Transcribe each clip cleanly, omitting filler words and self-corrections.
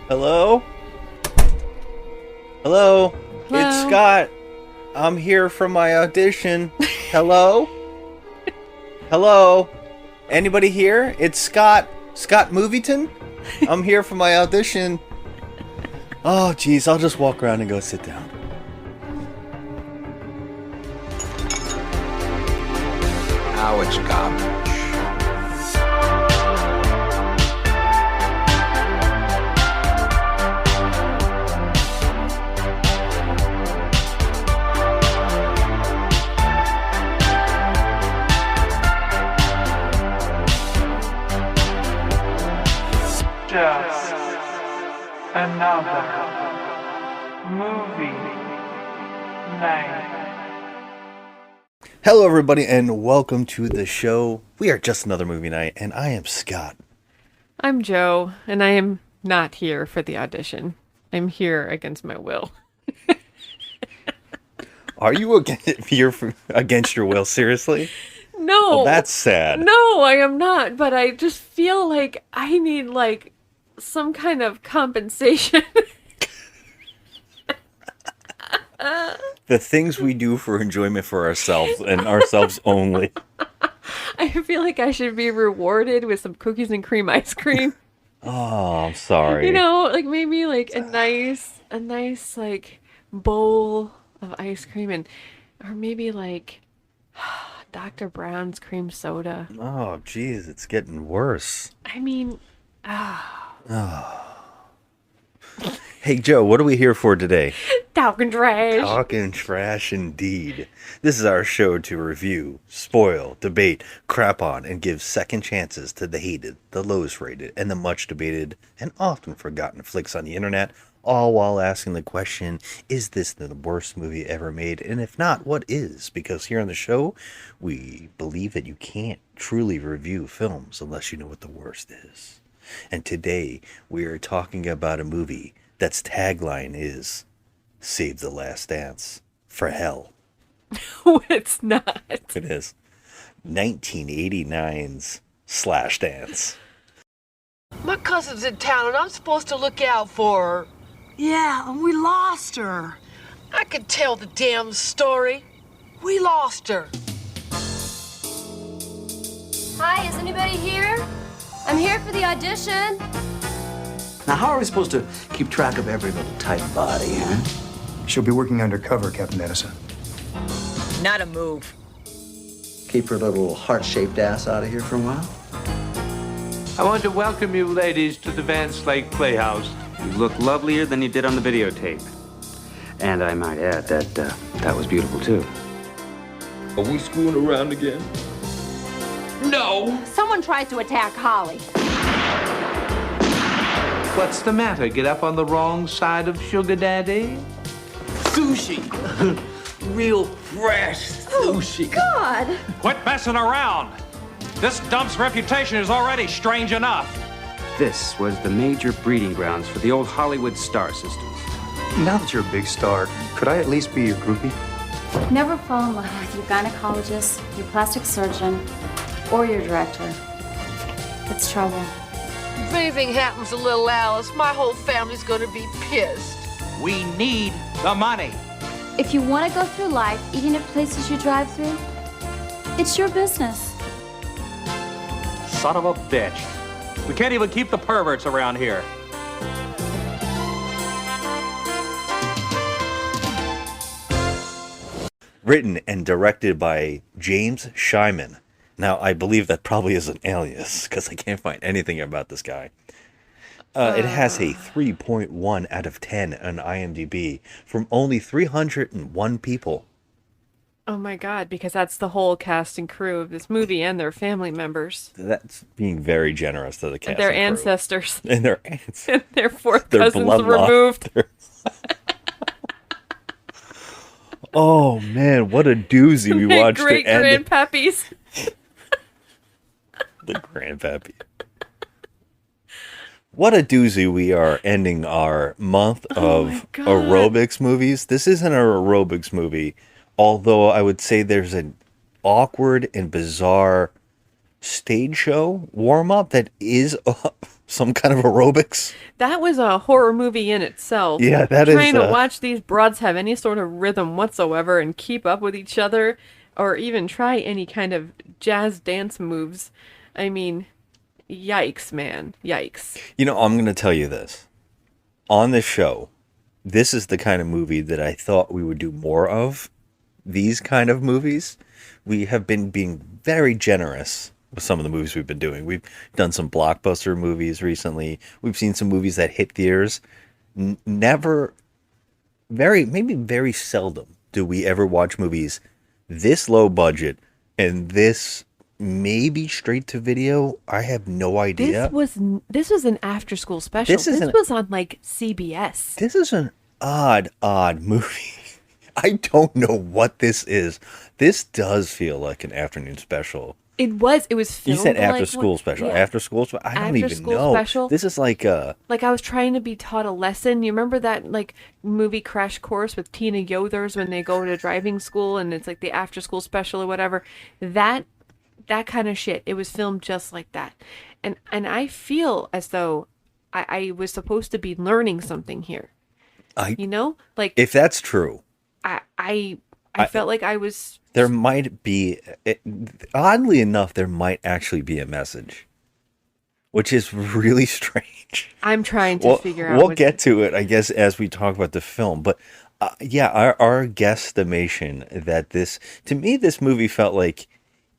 Hello? Hello? Hello? It's Scott. I'm here for my audition. Hello? Hello? Anybody here? It's Scott. Scott Movieton? I'm here for my audition. Oh, geez. I'll just walk around and go sit down. Now it's garbage. Just another movie night. Hello, everybody, and welcome to the show. We are Just Another Movie Night, and I am Scott. I'm Joe, and I am not here for the audition. I'm here against my will. Are you against your will? Seriously? No. Well, that's sad. No, I am not, but I just feel like I need, some kind of compensation. The things we do for enjoyment for ourselves and ourselves only. I feel like I should be rewarded with some cookies and cream ice cream. Oh, I'm sorry. Maybe a nice bowl of ice cream or maybe Dr. Brown's cream soda. Oh, geez, it's getting worse. I mean, Hey, Joe, what are we here for today? talking trash. Talking trash indeed. This is our show to review, spoil, debate, crap on, and give second chances to the hated, the lowest rated, and the much debated and often forgotten flicks on the internet, all while asking the question, is this the worst movie ever made? And if not, what is? Because here on the show, we believe that you can't truly review films unless you know what the worst is. And today, we are talking about a movie that's tagline is Save the Last Dance for Hell. It's not. It is 1989's Slashdance. My cousin's in town and I'm supposed to look out for her. Yeah, and we lost her. I can tell the damn story. We lost her. Hi, is anybody here? I'm here for the audition. Now, how are we supposed to keep track of every little tight body, huh? She'll be working undercover, Captain Edison. Not a move. Keep her little heart-shaped ass out of here for a while? I want to welcome you ladies to the Van Slake Playhouse. You look lovelier than you did on the videotape. And I might add that that was beautiful, too. Are we screwing around again? No! Someone tried to attack Holly. What's the matter? Get up on the wrong side of Sugar Daddy? Sushi. Real fresh sushi. God! Quit messing around! This dump's reputation is already strange enough. This was the major breeding grounds for the old Hollywood star systems. Now that you're a big star, could I at least be your groupie? Never fall in love with your gynecologist, your plastic surgeon, or your director. It's trouble. If anything happens to little Alice, my whole family's gonna be pissed. We need the money. If you want to go through life eating at places you drive through, it's your business. Son of a bitch. We can't even keep the perverts around here. Written and directed by James Shyman. Now, I believe that probably is an alias, because I can't find anything about this guy. It has a 3.1 out of 10 on IMDb from only 301 people. Oh my god, because that's the whole cast and crew of this movie and their family members. That's being very generous to the cast. And their and crew. ancestors. And their ancestors. And their fourth Their cousins bloodline. removed. Oh man, what a doozy we watched Great to end. grandpappies. The grandpappy. What a doozy we are ending our month of aerobics movies. This isn't an aerobics movie, although I would say there's an awkward and bizarre stage show warm-up that is Some kind of aerobics. That was a horror movie in itself. Yeah, that is. Trying to watch these broads have any sort of rhythm whatsoever and keep up with each other, or even try any kind of jazz dance moves. I mean, yikes, man. Yikes. You know, I'm going to tell you this. On this show, this is the kind of movie that I thought we would do more of. These kind of movies. We have been being very generous with some of the movies we've been doing. We've done some blockbuster movies recently. We've seen some movies that hit theaters. Maybe very seldom do we ever watch movies this low budget and this maybe straight to video. I have no idea. This was an after school special. This was on like CBS. This is an odd movie. I don't know what this is. This does feel like an afternoon special. It was filmed. You said after like, school special. Yeah. After school special? I don't After even school know. Special. This is like like I was trying to be taught a lesson. You remember that like movie Crash Course with Tina Yothers when they go to driving school and it's like the after school special or whatever? That kind of shit. It was filmed just like that. And I feel as though I was supposed to be learning something here. Like if that's true. I felt like I was. There might be, oddly enough, there might actually be a message, which is really strange. I'm trying to figure out. We'll get to it, I guess, as we talk about the film. But yeah, our guesstimation that to me, this movie felt like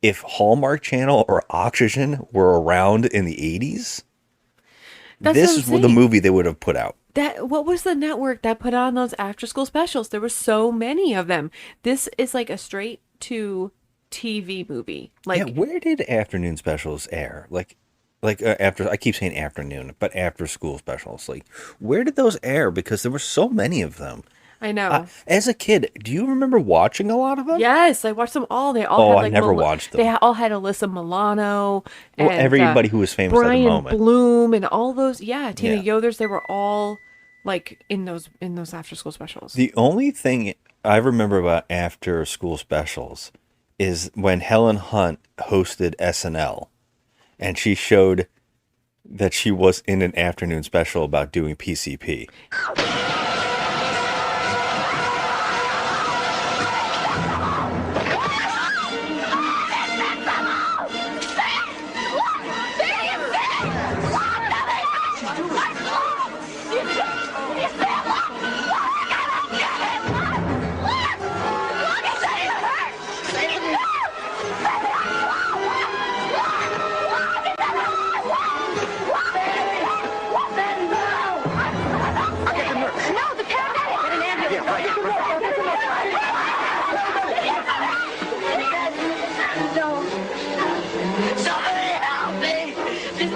if Hallmark Channel or Oxygen were around in the 80s, this is the movie they would have put out. What was the network that put on those after school specials? There were so many of them. This is like a straight to TV movie. Like, yeah, where did afternoon specials air? Like after, I keep saying afternoon, but after school specials. Like, where did those air? Because there were so many of them. I know. As a kid, do you remember watching a lot of them? Yes, I watched them all. They all had like I never watched them. They all had Alyssa Milano and everybody who was famous Brian at the moment. Bloom and all those. Yeah, Tina Yothers. They were all like in those after school specials. The only thing I remember about after school specials is when Helen Hunt hosted SNL, and she showed that she was in an afternoon special about doing PCP.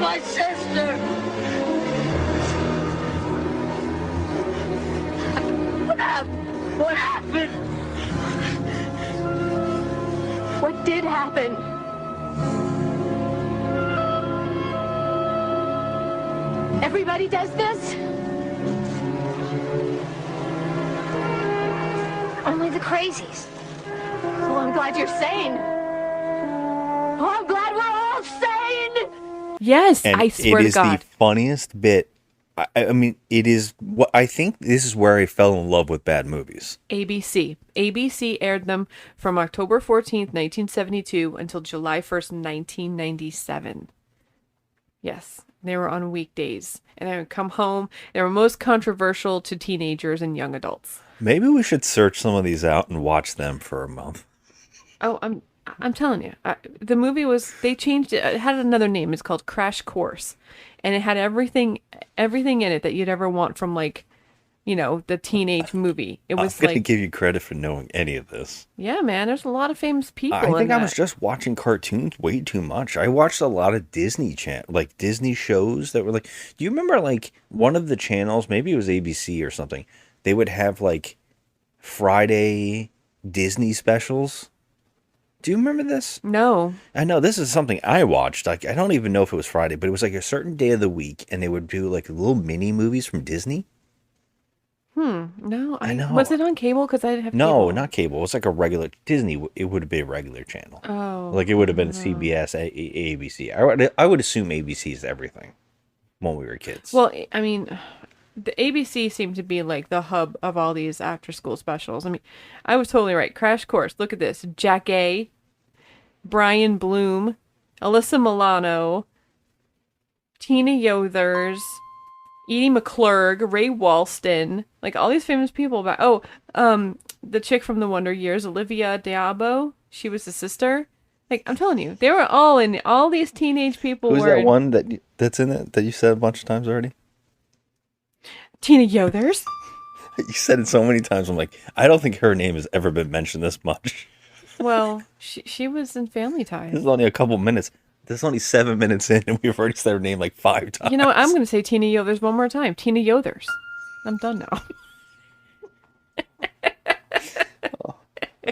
My sister! What happened? What did happen? Everybody does this? Only the crazies. Well, I'm glad you're sane. Oh, I'm glad we're all sane! Yes, and I swear to God. It is the funniest bit. I mean, it is what I think this is where I fell in love with bad movies. ABC. ABC aired them from October 14th, 1972 until July 1st, 1997. Yes, they were on weekdays. And they would come home. They were most controversial to teenagers and young adults. Maybe we should search some of these out and watch them for a month. Oh, I'm telling you, the movie they changed it. It had another name. It's called Crash Course, and it had everything in it that you'd ever want from like, the teenage movie. It was I'm gonna give you credit for knowing any of this. Yeah, man. There's a lot of famous people. I think I was just watching cartoons way too much. I watched a lot of Disney Disney shows that were like. Do you remember like one of the channels? Maybe it was ABC or something. They would have like Friday Disney specials. Do you remember this? No. I know this is something I watched. Like I don't even know if it was Friday, but it was like a certain day of the week, and they would do like little mini movies from Disney. No, I know. Was it on cable? Because I have no, cable. not cable. It was like a regular Disney. It would have been a regular channel. Oh, like it would have been CBS, ABC. I would assume ABC is everything. when we were kids. Well, I mean, the ABC seemed to be like the hub of all these after-school specials. I mean, I was totally right. Crash Course. Look at this. Jack A., Brian Bloom, Alyssa Milano, Tina Yothers, Edie McClurg, Ray Walston, like all these famous people. The chick from the Wonder Years, Olivia Diabo. She was the sister. Like, I'm telling you, they were all in. All these teenage people Who's were that in. one that's in it that you said a bunch of times already? Tina Yothers. You said it so many times. I'm like, I don't think her name has ever been mentioned this much. Well, she was in Family Ties. This is only a couple minutes. This is only 7 minutes in, and we've already said her name like 5 times. You know what? I'm going to say Tina Yothers one more time. Tina Yothers. I'm done now.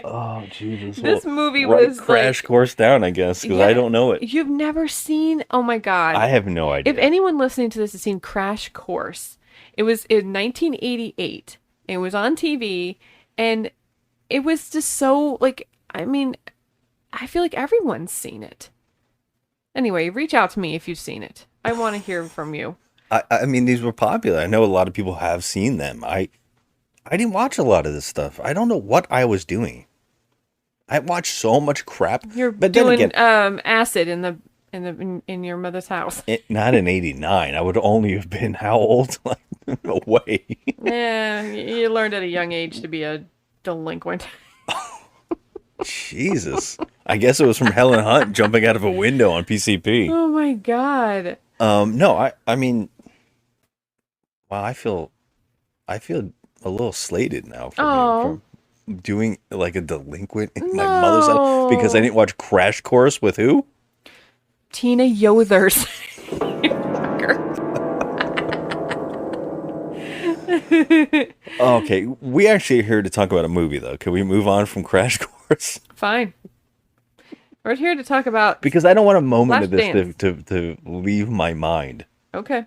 Oh, Jesus. This movie write was Crash Course down, I guess, because I don't know it. You've never seen? Oh my God. I have no idea. If anyone listening to this has seen Crash Course, it was in 1988. It was on TV, and it was just so, like, I mean, I feel like everyone's seen it. Anyway, reach out to me if you've seen it. I want to hear from you. I mean, these were popular. I know a lot of people have seen them. I didn't watch a lot of this stuff. I don't know what I was doing. I watched so much crap. You're but doing then again, acid in your mother's house. Not in '89. I would only have been how old? Like, no way. Yeah, you learned at a young age to be a delinquent. Jesus. I guess it was from Helen Hunt jumping out of a window on PCP. Oh my God. No, I mean, wow, I feel a little slated now from doing like a delinquent in my mother's house because I didn't watch Crash Course with who? Tina Yothers. Okay, we actually are here to talk about a movie though. Can we move on from Crash Course? Fine. We're here to talk about because I don't want a moment of this Flashdance. to leave my mind. Okay.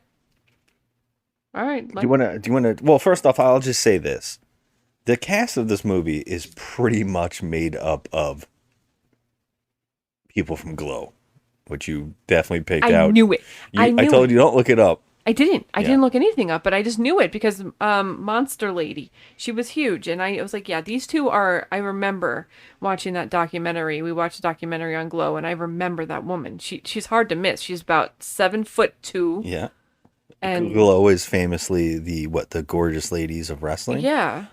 All right. Do you want to? Well, first off, I'll just say this: the cast of this movie is pretty much made up of people from G.L.O.W, which you definitely picked out. I knew it. I told you don't look it up. I didn't. I didn't look anything up, but I just knew it because Monster Lady, she was huge, and I was like, yeah, these two are. I remember watching that documentary. We watched a documentary on G.L.O.W, and I remember that woman. She's hard to miss. She's about 7'2". Yeah. And G.L.O.W is famously the gorgeous ladies of wrestling. Yeah.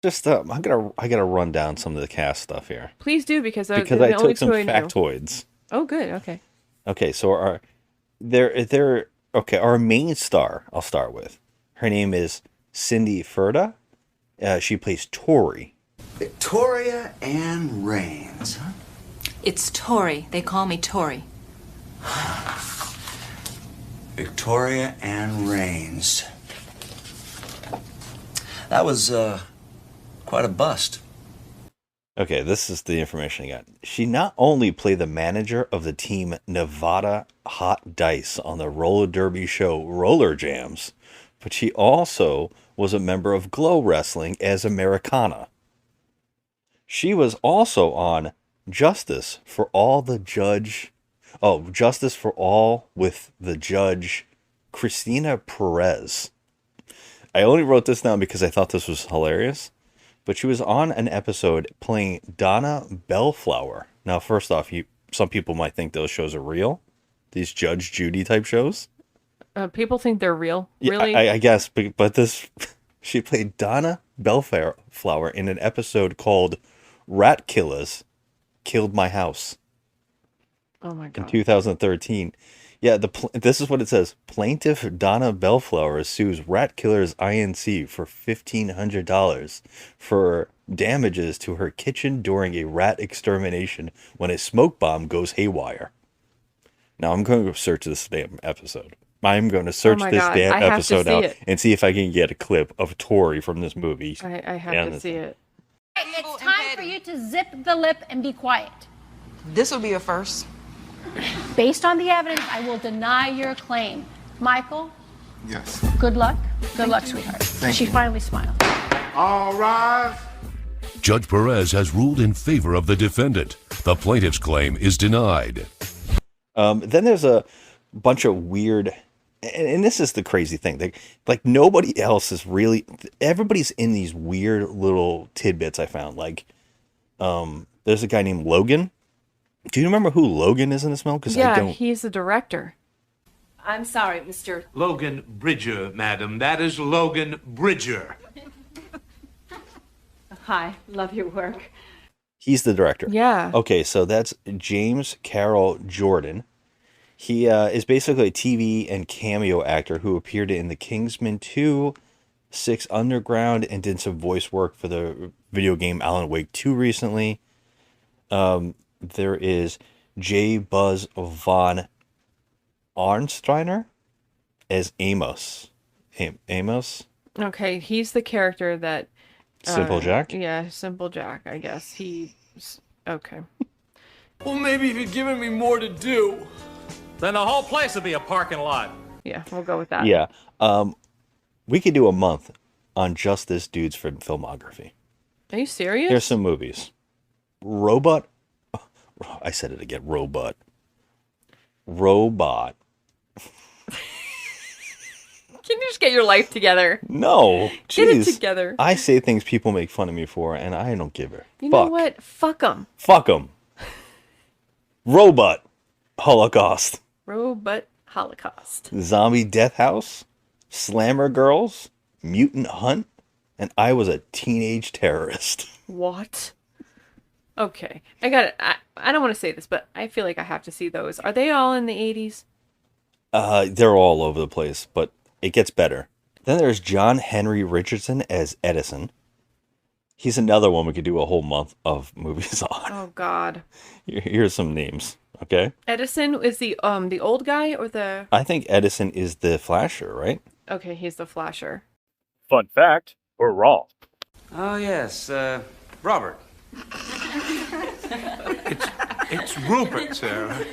Just I gotta run down some of the cast stuff here. Please do because I the only took some two I knew. factoids. Oh, good. Okay. Okay, so our main star, I'll start with. Her name is Cindy Ferda. She plays Tori. Victoria Ann Rains, huh? It's Tori. They call me Tori. Victoria Ann Rains. That was quite a bust. Okay, this is the information I got. She not only played the manager of the team Nevada Hot Dice on the roller derby show Roller Jams, but she also was a member of G.L.O.W Wrestling as Americana. She was also on Justice for All with the Judge Christina Perez. I only wrote this down because I thought this was hilarious. But she was on an episode playing Donna Bellflower. Now, first off, some people might think those shows are real. These Judge Judy type shows. People think they're real. Yeah, Really? I guess. But this, she played Donna Bellflower in an episode called Rat Killers Killed My House. Oh my God. In 2013. Yeah, this is what it says. Plaintiff Donna Bellflower sues Rat Killers Inc. for $1,500 for damages to her kitchen during a rat extermination when a smoke bomb goes haywire. Now I'm going to search this damn episode. I'm going to search this damn episode out and see if I can get a clip of Tori from this movie. I have to see it. It's time for you to zip the lip and be quiet. This will be a first. Based on the evidence, I will deny your claim. Michael? Yes. Good luck. Good luck, sweetheart. She finally smiled. All rise. Judge Perez has ruled in favor of the defendant. The plaintiff's claim is denied. Then there's a bunch of weird, and this is the crazy thing. Like nobody else is really. Everybody's in these weird little tidbits I found. Like, there's a guy named Logan. Do you remember who Logan is in this film? Because I don't. He's the director. I'm sorry, Mr. Logan Bridger, madam. That is Logan Bridger. Hi, love your work. He's the director. Yeah. Okay, so that's James Carroll Jordan. He is basically a TV and cameo actor who appeared in The Kingsman 2, 6 Underground, and did some voice work for the video game Alan Wake 2 recently. There is J. Buzz Von Arnsteiner as Amos. Amos? Okay, he's the character that... Simple Jack? Yeah, Simple Jack, I guess. Okay. Well, maybe if you'd given me more to do. Then the whole place would be a parking lot. Yeah, we'll go with that. Yeah. We could do a month on just this dude's filmography. Are you serious? Here's some movies. Robot. I said it again. Robot. Can you just get your life together? No. Get it Jeez. together. I say things people make fun of me for, and I don't give a You know what? Fuck them. Fuck them. Robot Holocaust. Robot Holocaust. Zombie Death House. Slammer Girls. Mutant Hunt. And I Was a Teenage Terrorist. What? Okay. I got it. I don't want to say this, but I feel like I have to see those. Are they all in the 80s? They're all over the place, but it gets better. Then there's John Henry Richardson as Edison. He's another one we could do a whole month of movies on. Oh, God. Here's some names, okay? Edison is the old guy or the... I think Edison is the flasher, right? Okay, he's the flasher. Fun fact, we're wrong. Oh, yes, Robert. It's Rupert, sir.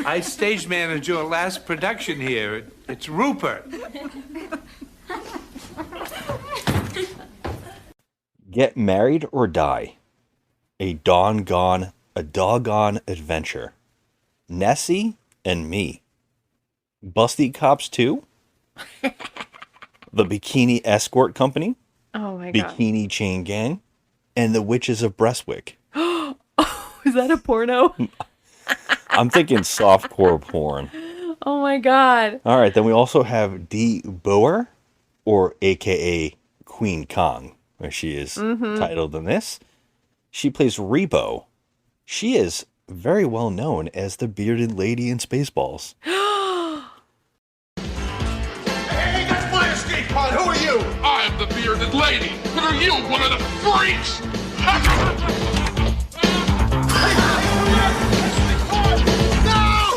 I stage managed your last production here. It's Rupert. Get Married or Die. A doggone adventure. Nessie and Me. Busty Cops 2. The Bikini Escort Company. Oh my God. Bikini Chain Gang. And The Witches of Breastwick. Is that a porno? I'm thinking softcore porn. Oh my God. All right, then we also have Dee Boer, or AKA Queen Kong, where she is titled in this. She plays Rebo. She is very well known as the bearded lady in Spaceballs. Hey, that's my escape pod. Who are you? I'm the bearded lady. But are you one of the freaks? No!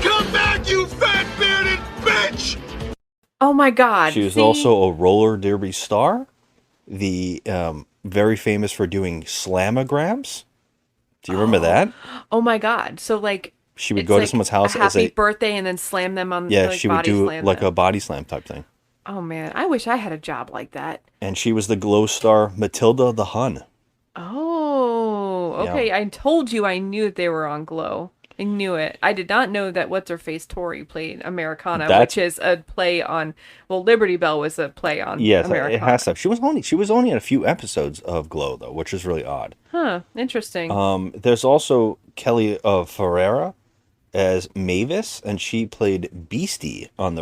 Come back, you fat bearded bitch! Oh my God. She was also a roller derby star. The very famous for doing slamograms. Do you remember that? Oh my God. So like She would go to someone's house a as happy a birthday and then slam them on she would body do slam like them. a body slam type thing. Oh man, I wish I had a job like that. And she was the glow star Matilda the Hun. Oh, okay. Yeah. I told you I knew that they were on Glow. I knew it. I did not know that What's Her Face Tori played Americana, which is a play on. Well, Liberty Bell was a play on. Yes, Americana. it has to. She was only in a few episodes of Glow though, which is really odd. Huh. Interesting. There's also Kelly Ferreira as Mavis, and she played Beastie on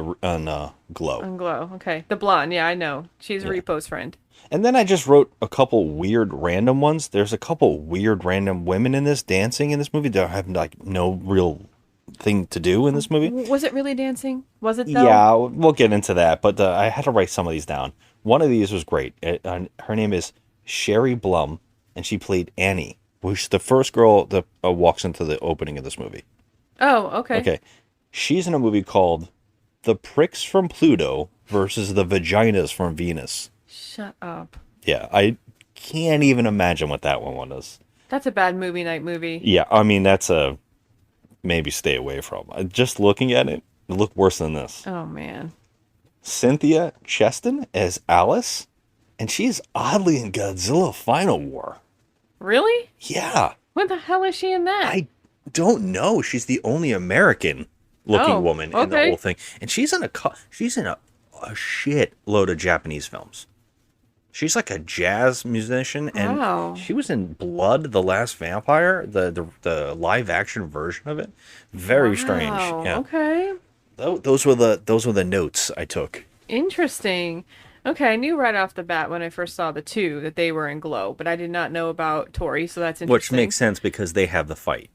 Glow. On Glow. Okay. The blonde. Yeah, I know. She's Repo's friend. And then I just wrote a couple weird random ones. There's a couple weird random women in this dancing in this movie that have like no real thing to do in this movie. Was it really dancing? Was it though? Yeah, we'll get into that, but I had to write some of these down. One of these was great. Her name is Sherry Blum, and she played Annie, which is the first girl that walks into the opening of this movie. Oh, okay. Okay. She's in a movie called The Pricks from Pluto versus the Vaginas from Venus. Shut up. Yeah, I can't even imagine what that one was. That's a bad movie night movie. Yeah, I mean, that's a maybe stay away from. Just looking at it, it looked worse than this. Oh, man. Cynthia Cheston as Alice, and she's oddly in Godzilla Final War. Really? Yeah. What the hell is she in that? I don't know. She's the only American-looking woman in the whole thing, and she's in a shit load of Japanese films. She's like a jazz musician, and she was in Blood, the Last Vampire, the live action version of it. Very strange. Yeah. Okay. Those were the notes I took. Interesting. Okay, I knew right off the bat when I first saw the two that they were in G.L.O.W, but I did not know about Tori, so that's interesting. Which makes sense because they have the fight.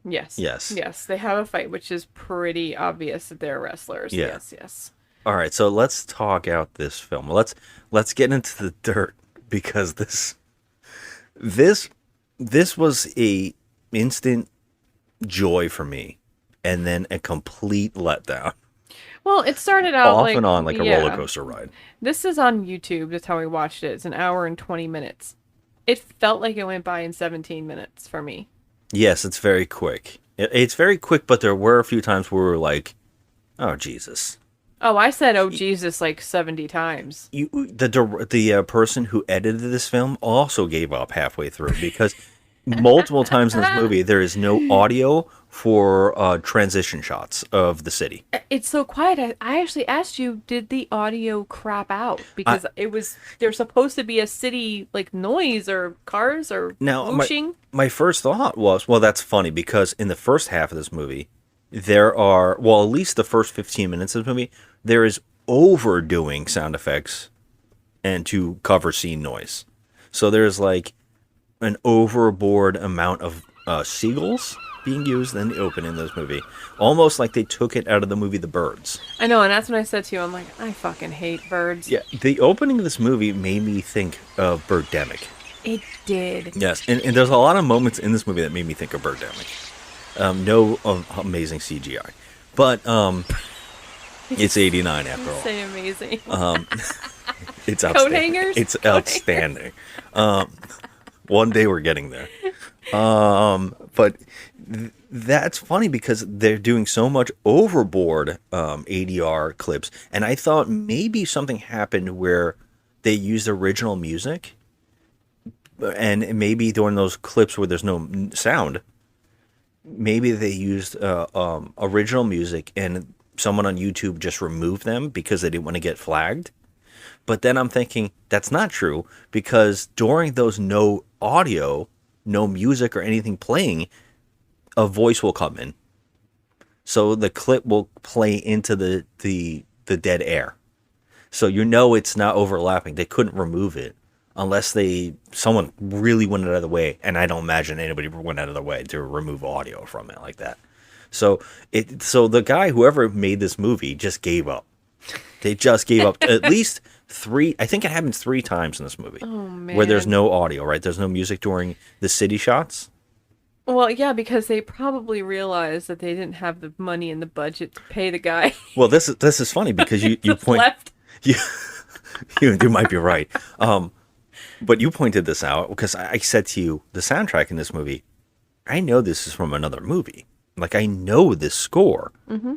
Yes. Yes. Yes, they have a fight, which is pretty obvious that they're wrestlers. Yeah. Yes, yes. All right, so let's talk out this film. Let's get into the dirt because this was a instant joy for me, and then a complete letdown. Well, it started out off and on like a roller coaster ride. This is on YouTube. That's how we watched it. It's an hour and 20 minutes. It felt like it went by in 17 minutes for me. Yes, it's very quick. It's very quick, but there were a few times where we were like, "Oh Jesus." Oh, I said, "Oh Jesus," like 70 times. The person who edited this film also gave up halfway through because multiple times in this movie there is no audio for transition shots of the city. It's so quiet. I actually asked you, did the audio crap out? Because there's supposed to be a city like noise or cars or whooshing. My first thought was, well, that's funny because in the first half of this movie, there are, well, at least the first 15 minutes of the movie, there is overdoing sound effects and to cover scene noise. So there's like an overboard amount of seagulls being used in the opening of this movie. Almost like they took it out of the movie The Birds. I know, and that's when I said to you, I'm like, I fucking hate birds. Yeah, the opening of this movie made me think of Birdemic. It did. Yes, and there's a lot of moments in this movie that made me think of Birdemic. No amazing CGI. But it's 89 after all. Say amazing. It's Coat outstanding. hangers? It's Coat outstanding. One day we're getting there. But that's funny because they're doing so much overboard ADR clips, and I thought maybe something happened where they used original music, and maybe during those clips where there's no sound, maybe they used original music and someone on YouTube just removed them because they didn't want to get flagged. But then I'm thinking that's not true because during those no audio, no music or anything playing, a voice will come in. So the clip will play into the dead air. So you know it's not overlapping. They couldn't remove it unless someone really went out of the way, and I don't imagine anybody went out of the way to remove audio from it like that. So the guy, whoever made this movie, just gave up. They just gave up at least 3. I think it happens 3 times in this movie. Oh, man. Where there's no audio, right? There's no music during the city shots. Well, yeah, because they probably realized that they didn't have the money in the budget to pay the guy. Well, this is funny because you point left. You might be right. But you pointed this out because I said to you the soundtrack in this movie. I know this is from another movie. Like I know this score. Mm-hmm.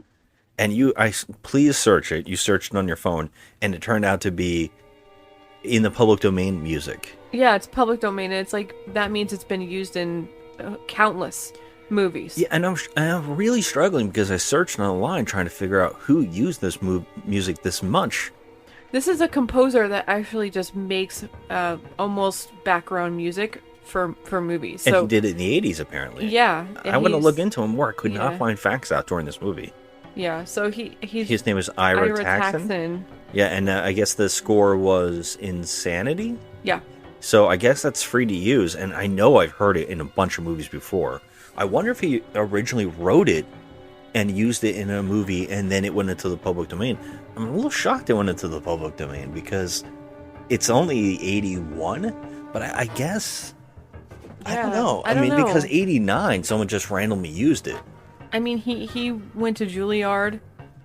And please search it. You searched it on your phone, and it turned out to be in the public domain music. Yeah, it's public domain. It's like that means it's been used in countless movies. Yeah, and I'm really struggling because I searched online trying to figure out who used this music this much. This is a composer that actually just makes almost background music for movies. And so he did it in the 80s, apparently. Yeah. I want to look into him more. I could not find facts out during this movie. Yeah, so his name is Ira Taxon. Yeah, and I guess the score was Insanity. Yeah. So I guess that's free to use, and I know I've heard it in a bunch of movies before. I wonder if he originally wrote it and used it in a movie, and then it went into the public domain. I'm a little shocked it went into the public domain because it's only 81, but I guess I don't know. I mean, because 89, someone just randomly used it. I mean, he went to Juilliard.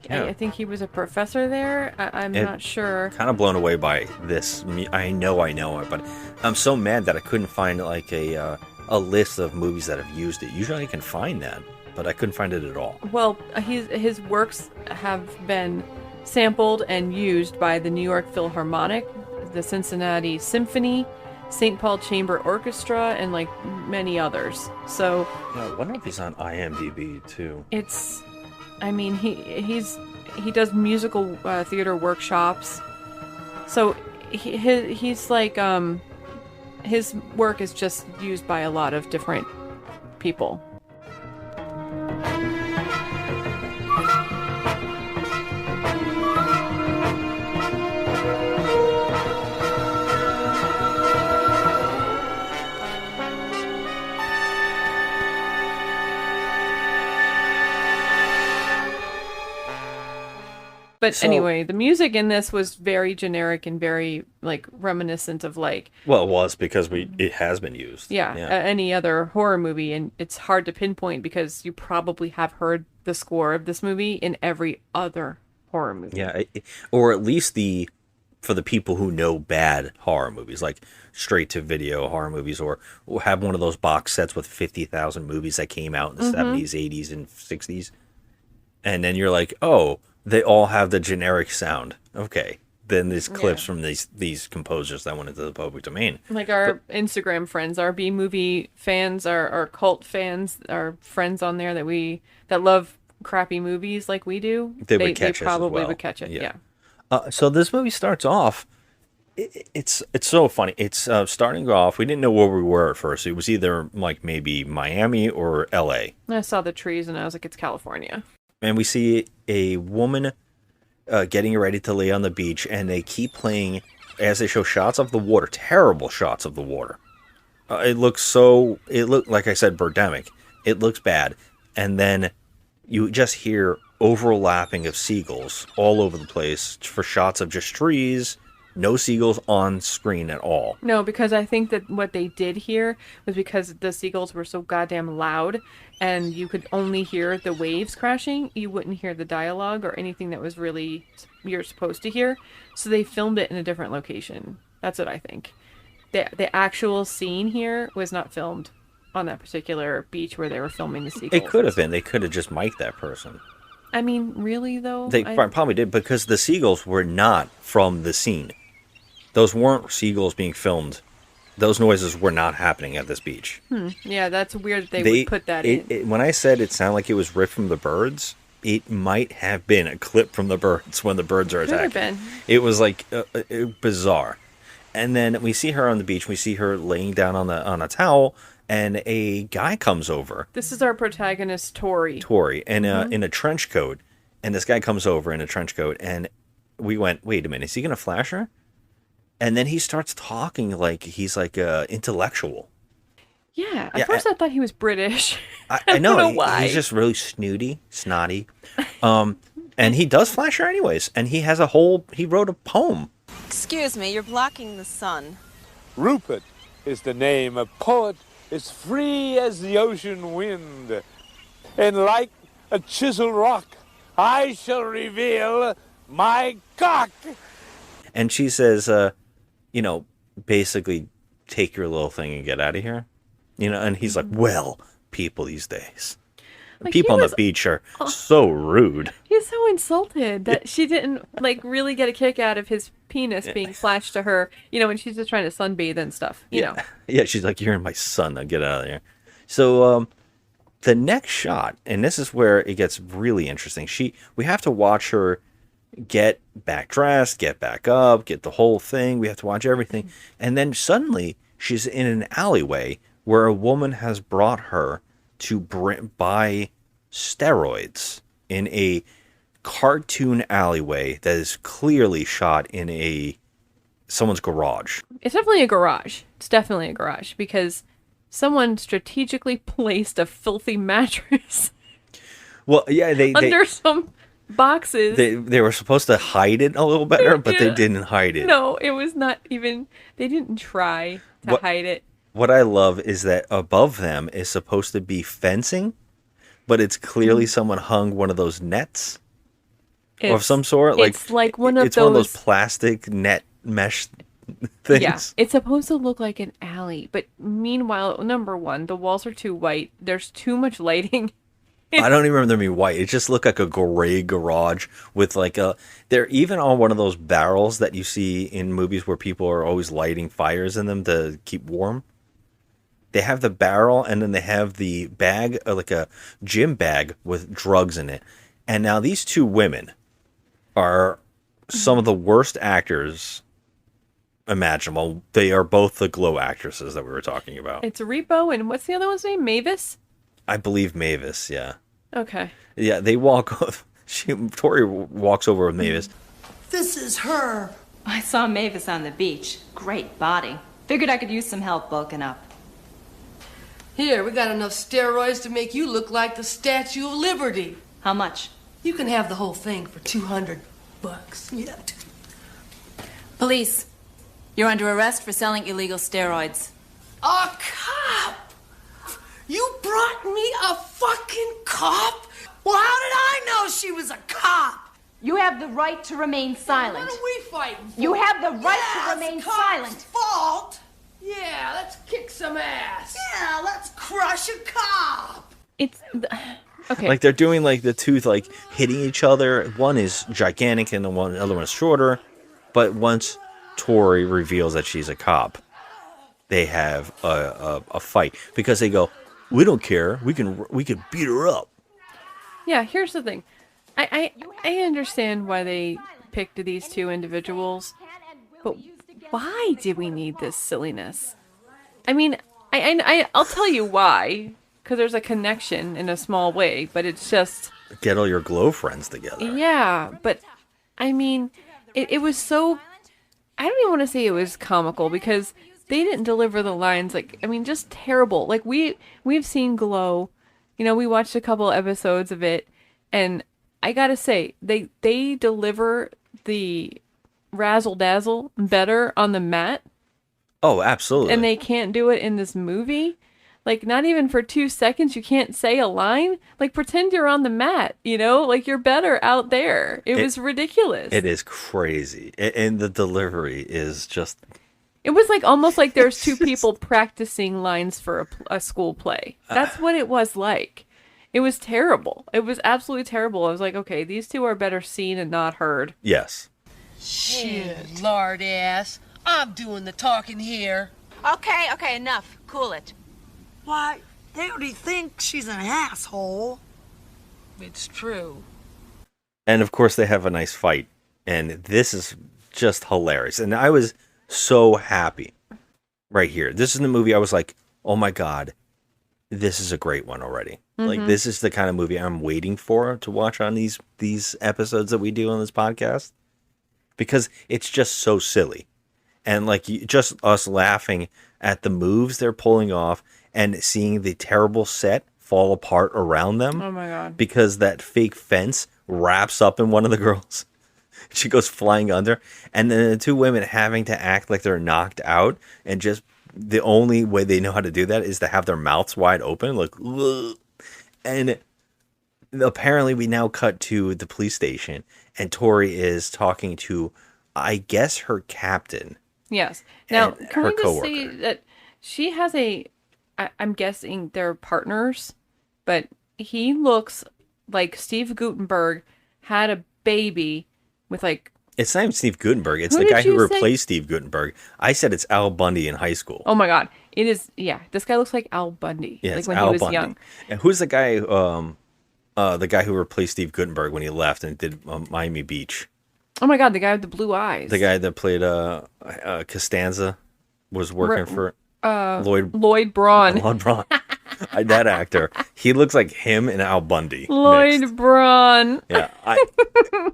Yeah. I think he was a professor there. I'm not sure. Kind of blown away by this. I know it, but I'm so mad that I couldn't find like a list of movies that have used it. Usually I can find that, but I couldn't find it at all. Well, his works have been sampled and used by the New York Philharmonic, the Cincinnati Symphony, St. Paul Chamber Orchestra, and like many others. So I wonder if he's on IMDb too. It's, I mean, he does musical theater workshops. So he's like his work is just used by a lot of different people. But anyway, the music in this was very generic and very like reminiscent of like. Well, it was because it has been used. Yeah, any other horror movie, and it's hard to pinpoint because you probably have heard the score of this movie in every other horror movie. Yeah, or at least for the people who know bad horror movies, like straight to video horror movies, or have one of those box sets with 50,000 movies that came out in the 70s, 80s, and 60s, and then you're like, oh. They all have the generic sound. Okay. Then there's clips from these composers that went into the public domain. Like our Instagram friends, our B-movie fans, our cult fans, our friends on there that love crappy movies like we do. They probably would catch it. Yeah. So this movie starts off. It's so funny. It's starting off. We didn't know where we were at first. It was either like maybe Miami or L.A. I saw the trees and I was like, it's California. And we see a woman getting ready to lay on the beach, and they keep playing as they show shots of the water, terrible shots of the water. It looked, like I said, birdemic. It looks bad. And then you just hear overlapping of seagulls all over the place for shots of just trees, no seagulls on screen at all. No, because I think that what they did here was because the seagulls were so goddamn loud and you could only hear the waves crashing. You wouldn't hear the dialogue or anything that was really you're supposed to hear. So they filmed it in a different location. That's what I think. The actual scene here was not filmed on that particular beach where they were filming the seagulls. It could have been. They could have just mic'd that person. I mean, really, though? They probably did, because the seagulls were not from the scene. Those weren't seagulls being filmed. Those noises were not happening at this beach. Yeah, that's weird that they would put that in. When I said it sounded like it was ripped from the birds, it might have been a clip from the birds when the birds are attacking. Could have been. It was like bizarre. And then we see her on the beach. We see her laying down on a towel, and a guy comes over. This is our protagonist, Tori. And in a trench coat. And this guy comes over in a trench coat, and we went, wait a minute, is he going to flash her? And then he starts talking like he's like intellectual. Yeah, at first I thought he was British. I know, don't know why. He's just really snotty. And he does flash her anyways. And he wrote a poem. Excuse me, you're blocking the sun. Rupert is the name. A poet is free as the ocean wind. And like a chiseled rock, I shall reveal my cock. And she says, basically, take your little thing and get out of here. And he's like, well, people these days. Like, people on the beach are so rude. He's so insulted that she didn't, really get a kick out of his penis being flashed to her, when she's just trying to sunbathe and stuff, know. Yeah, she's like, you're in my sun, now get out of there. So, the next shot, and this is where it gets really interesting. We have to watch her get back dressed, get back up, get the whole thing. We have to watch everything. And then suddenly she's in an alleyway where a woman has brought her to buy steroids in a cartoon alleyway that is clearly shot in someone's garage. It's definitely a garage. It's definitely a garage because someone strategically placed a filthy mattress. Well, yeah, they under some boxes. they were supposed to hide it a little better, but they didn't hide it. No, it was not even. They didn't try to hide it. What I love is that above them is supposed to be fencing, but it's clearly someone hung one of those nets of some sort. It's like one of it's one of those plastic net mesh things. Yeah, it's supposed to look like an alley, but meanwhile, number one, the walls are too white. There's too much lighting. I don't even remember them being white. It just looked like a gray garage with like a... They're even on one of those barrels that you see in movies where people are always lighting fires in them to keep warm. They have the barrel, and then they have the bag, like a gym bag with drugs in it. And now these two women are some of the worst actors imaginable. They are both the G.L.O.W actresses that we were talking about. It's Repo, and what's the other one's name? Mavis? I believe Mavis, yeah. Okay. Yeah, they walk... Tori walks over with Mavis. This is her. I saw Mavis on the beach. Great body. Figured I could use some help bulking up. Here, we got enough steroids to make you look like the Statue of Liberty. How much? You can have the whole thing for $200. Yeah. Police, you're under arrest for selling illegal steroids. A cop? You brought me a fucking cop? Well, how did I know she was a cop? You have the right to remain silent. What are we fighting for? You have the right to remain silent. Fault? Yeah, let's kick some ass. Yeah, let's crush a cop. It's... Okay. Like they're doing like the two like hitting each other. One is gigantic and the other one is shorter. But once Tori reveals that she's a cop, they have a fight because they go, "We don't care. We can beat her up." Yeah, here's the thing. I understand why they picked these two individuals, but why did we need this silliness? I mean, I'll tell you why. Because there's a connection in a small way, but it's just... Get all your G.L.O.W friends together. Yeah, but, I mean, it was so... I don't even want to say it was comical, because they didn't deliver the lines, like, I mean, just terrible. Like, we've seen G.L.O.W, you know, we watched a couple episodes of it, and I gotta say, they deliver the razzle-dazzle better on the mat. Oh, absolutely. And they can't do it in this movie. Like, not even for 2 seconds, you can't say a line. Like, pretend you're on the mat, you know? Like, you're better out there. It was ridiculous. It is crazy. And the delivery is just... It was like almost like there's two people practicing lines for a school play. That's what it was like. It was terrible. It was absolutely terrible. I was like, okay, these two are better seen and not heard. Yes. Shit, lard ass. I'm doing the talking here. Okay, enough. Cool it. Why, they already think she's an asshole. It's true. And of course they have a nice fight. And this is just hilarious. And I was so happy right here. This is the movie I was like, oh my God, this is a great one already. Mm-hmm. Like, this is the kind of movie I'm waiting for to watch on these episodes that we do on this podcast. Because it's just so silly. And like, just us laughing at the moves they're pulling off and seeing the terrible set fall apart around them. Oh my God. Because that fake fence wraps up in one of the girls. She goes flying under. And then the two women having to act like they're knocked out. And just the only way they know how to do that is to have their mouths wide open. Like, ugh. And apparently we now cut to the police station. And Tori is talking to, I guess, her captain. Yes. Now, can we just coworker. say that she has I'm guessing they're partners, but he looks like Steve Guttenberg had a baby with like... It's not even Steve Guttenberg. It's Who the guy did who you say? replaced Steve Guttenberg. I said it's Al Bundy in high school. Oh my God. It is, yeah. This guy looks like Al Bundy. Yeah, like it's when Al he was Bundy. young. And who's the guy who replaced Steve Guttenberg when he left and did Miami Beach? Oh my God, the guy with the blue eyes. The guy that played Costanza was working for Lloyd Braun. Lloyd Braun. That actor. He looks like him and Al Bundy. Lloyd Braun. Yeah.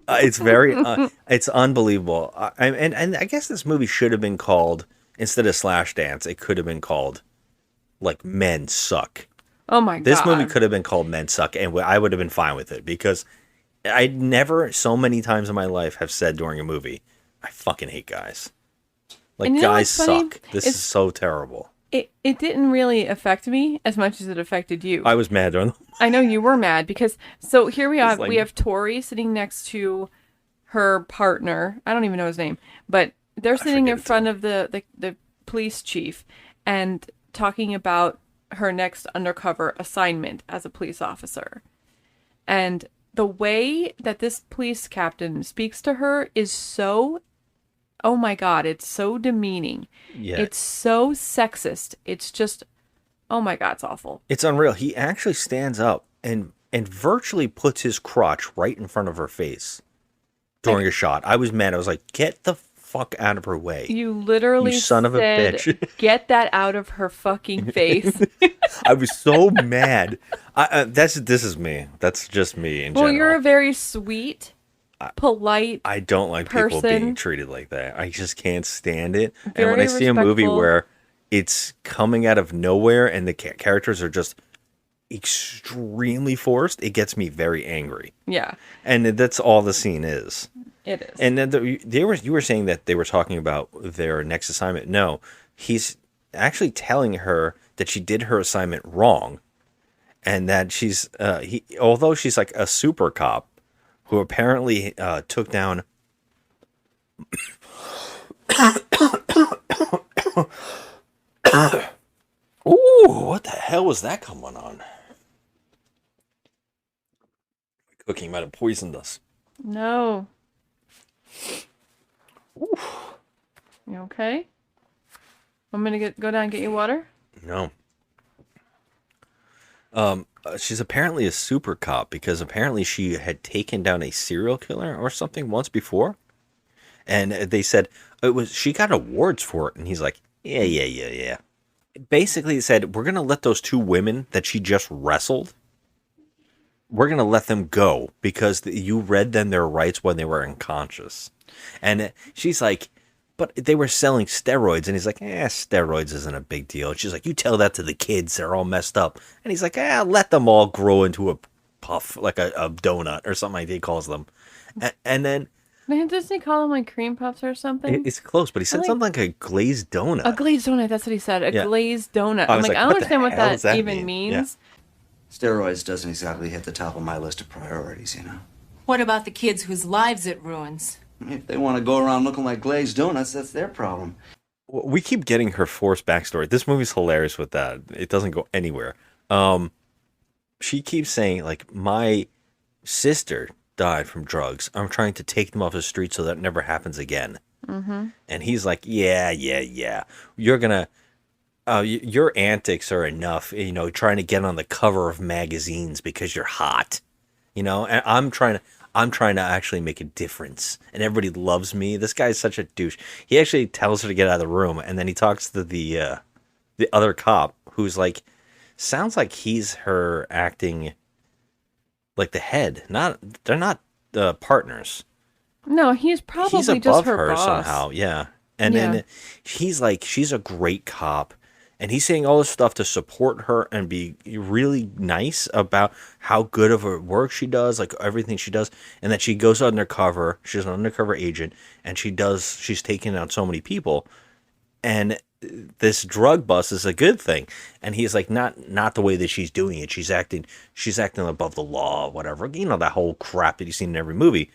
It's very, it's unbelievable. And I guess this movie should have been called, instead of Slash Dance, it could have been called, like, Men Suck. Oh my god. This movie could have been called Men Suck, and I would have been fine with it because I never, so many times in my life, have said during a movie, I fucking hate guys. Like, And you know guys what's funny? suck. This is so terrible. It didn't really affect me as much as it affected you. I was mad during the... I know you were mad because so here we are. like- We have Tori sitting next to her partner. I don't even know his name, but they're sitting in front of the police chief and talking about her next undercover assignment as a police officer. And the way that this police captain speaks to her is so, oh my God, it's so demeaning. Yeah. It's so sexist. It's just, oh my God, it's awful. It's unreal. He actually stands up and virtually puts his crotch right in front of her face during a shot. I was mad. I was like, get the fuck out of her way. You literally You son of a said, bitch. get that out of her fucking face. I was so mad. This is me. That's just me in Well, general. you're a very sweet, polite I don't like people person. being treated like that. I just can't stand it. And Very when I see a movie respectful. where it's coming out of nowhere and the characters are just extremely forced, it gets me very angry. Yeah, And that's all the scene is. it is. And then you were saying that they were talking about their next assignment. No, he's actually telling her that she did her assignment wrong, and that she's although she's like a super cop who apparently took down. Ooh, what the hell was that coming on? Cookie might have poisoned us. No. You okay? I'm gonna go down and get you water. No. She's apparently a super cop because apparently she had taken down a serial killer or something once before, and they said she got awards for it, and he's like, yeah. Basically, it said we're gonna let those two women that she just wrestled. We're gonna let them go because you read them their rights when they were unconscious, and she's like, but they were selling steroids, and he's like, steroids isn't a big deal. And she's like, you tell that to the kids, they're all messed up. And he's like, let them all grow into a puff, like a donut or something like he calls them. And then Doesn't he call them like cream puffs or something? it's close, but he said something like a glazed donut. A glazed donut. That's what he said. A Yeah. glazed donut. I I'm was like, like, I what don't the understand what hell does that that even mean? means. Steroids doesn't exactly hit the top of my list of priorities, you know. What about the kids whose lives it ruins? If they want to go around looking like glazed donuts, that's their problem. We keep getting her forced backstory. This movie's hilarious with that. It doesn't go anywhere. She keeps saying, like, my sister died from drugs. I'm trying to take them off the street so that never happens again. Mm-hmm. And he's like, yeah. You're gonna, your antics are enough, trying to get on the cover of magazines because you're hot, and I'm trying to actually make a difference, and everybody loves me. This guy's such a douche. He actually tells her to get out of the room, and then he talks to the other cop who's like, sounds like he's her acting like the head. They're not partners. No, he's probably He's above just her her boss. somehow, yeah. And then he's like, she's a great cop. And he's saying all this stuff to support her and be really nice about how good of her work she does, like everything she does. And that she goes undercover. She's an undercover agent. And she's taking out so many people. And this drug bust is a good thing. And he's like, not the way that she's doing it. She's acting above the law, whatever. That whole crap that you've seen in every movie.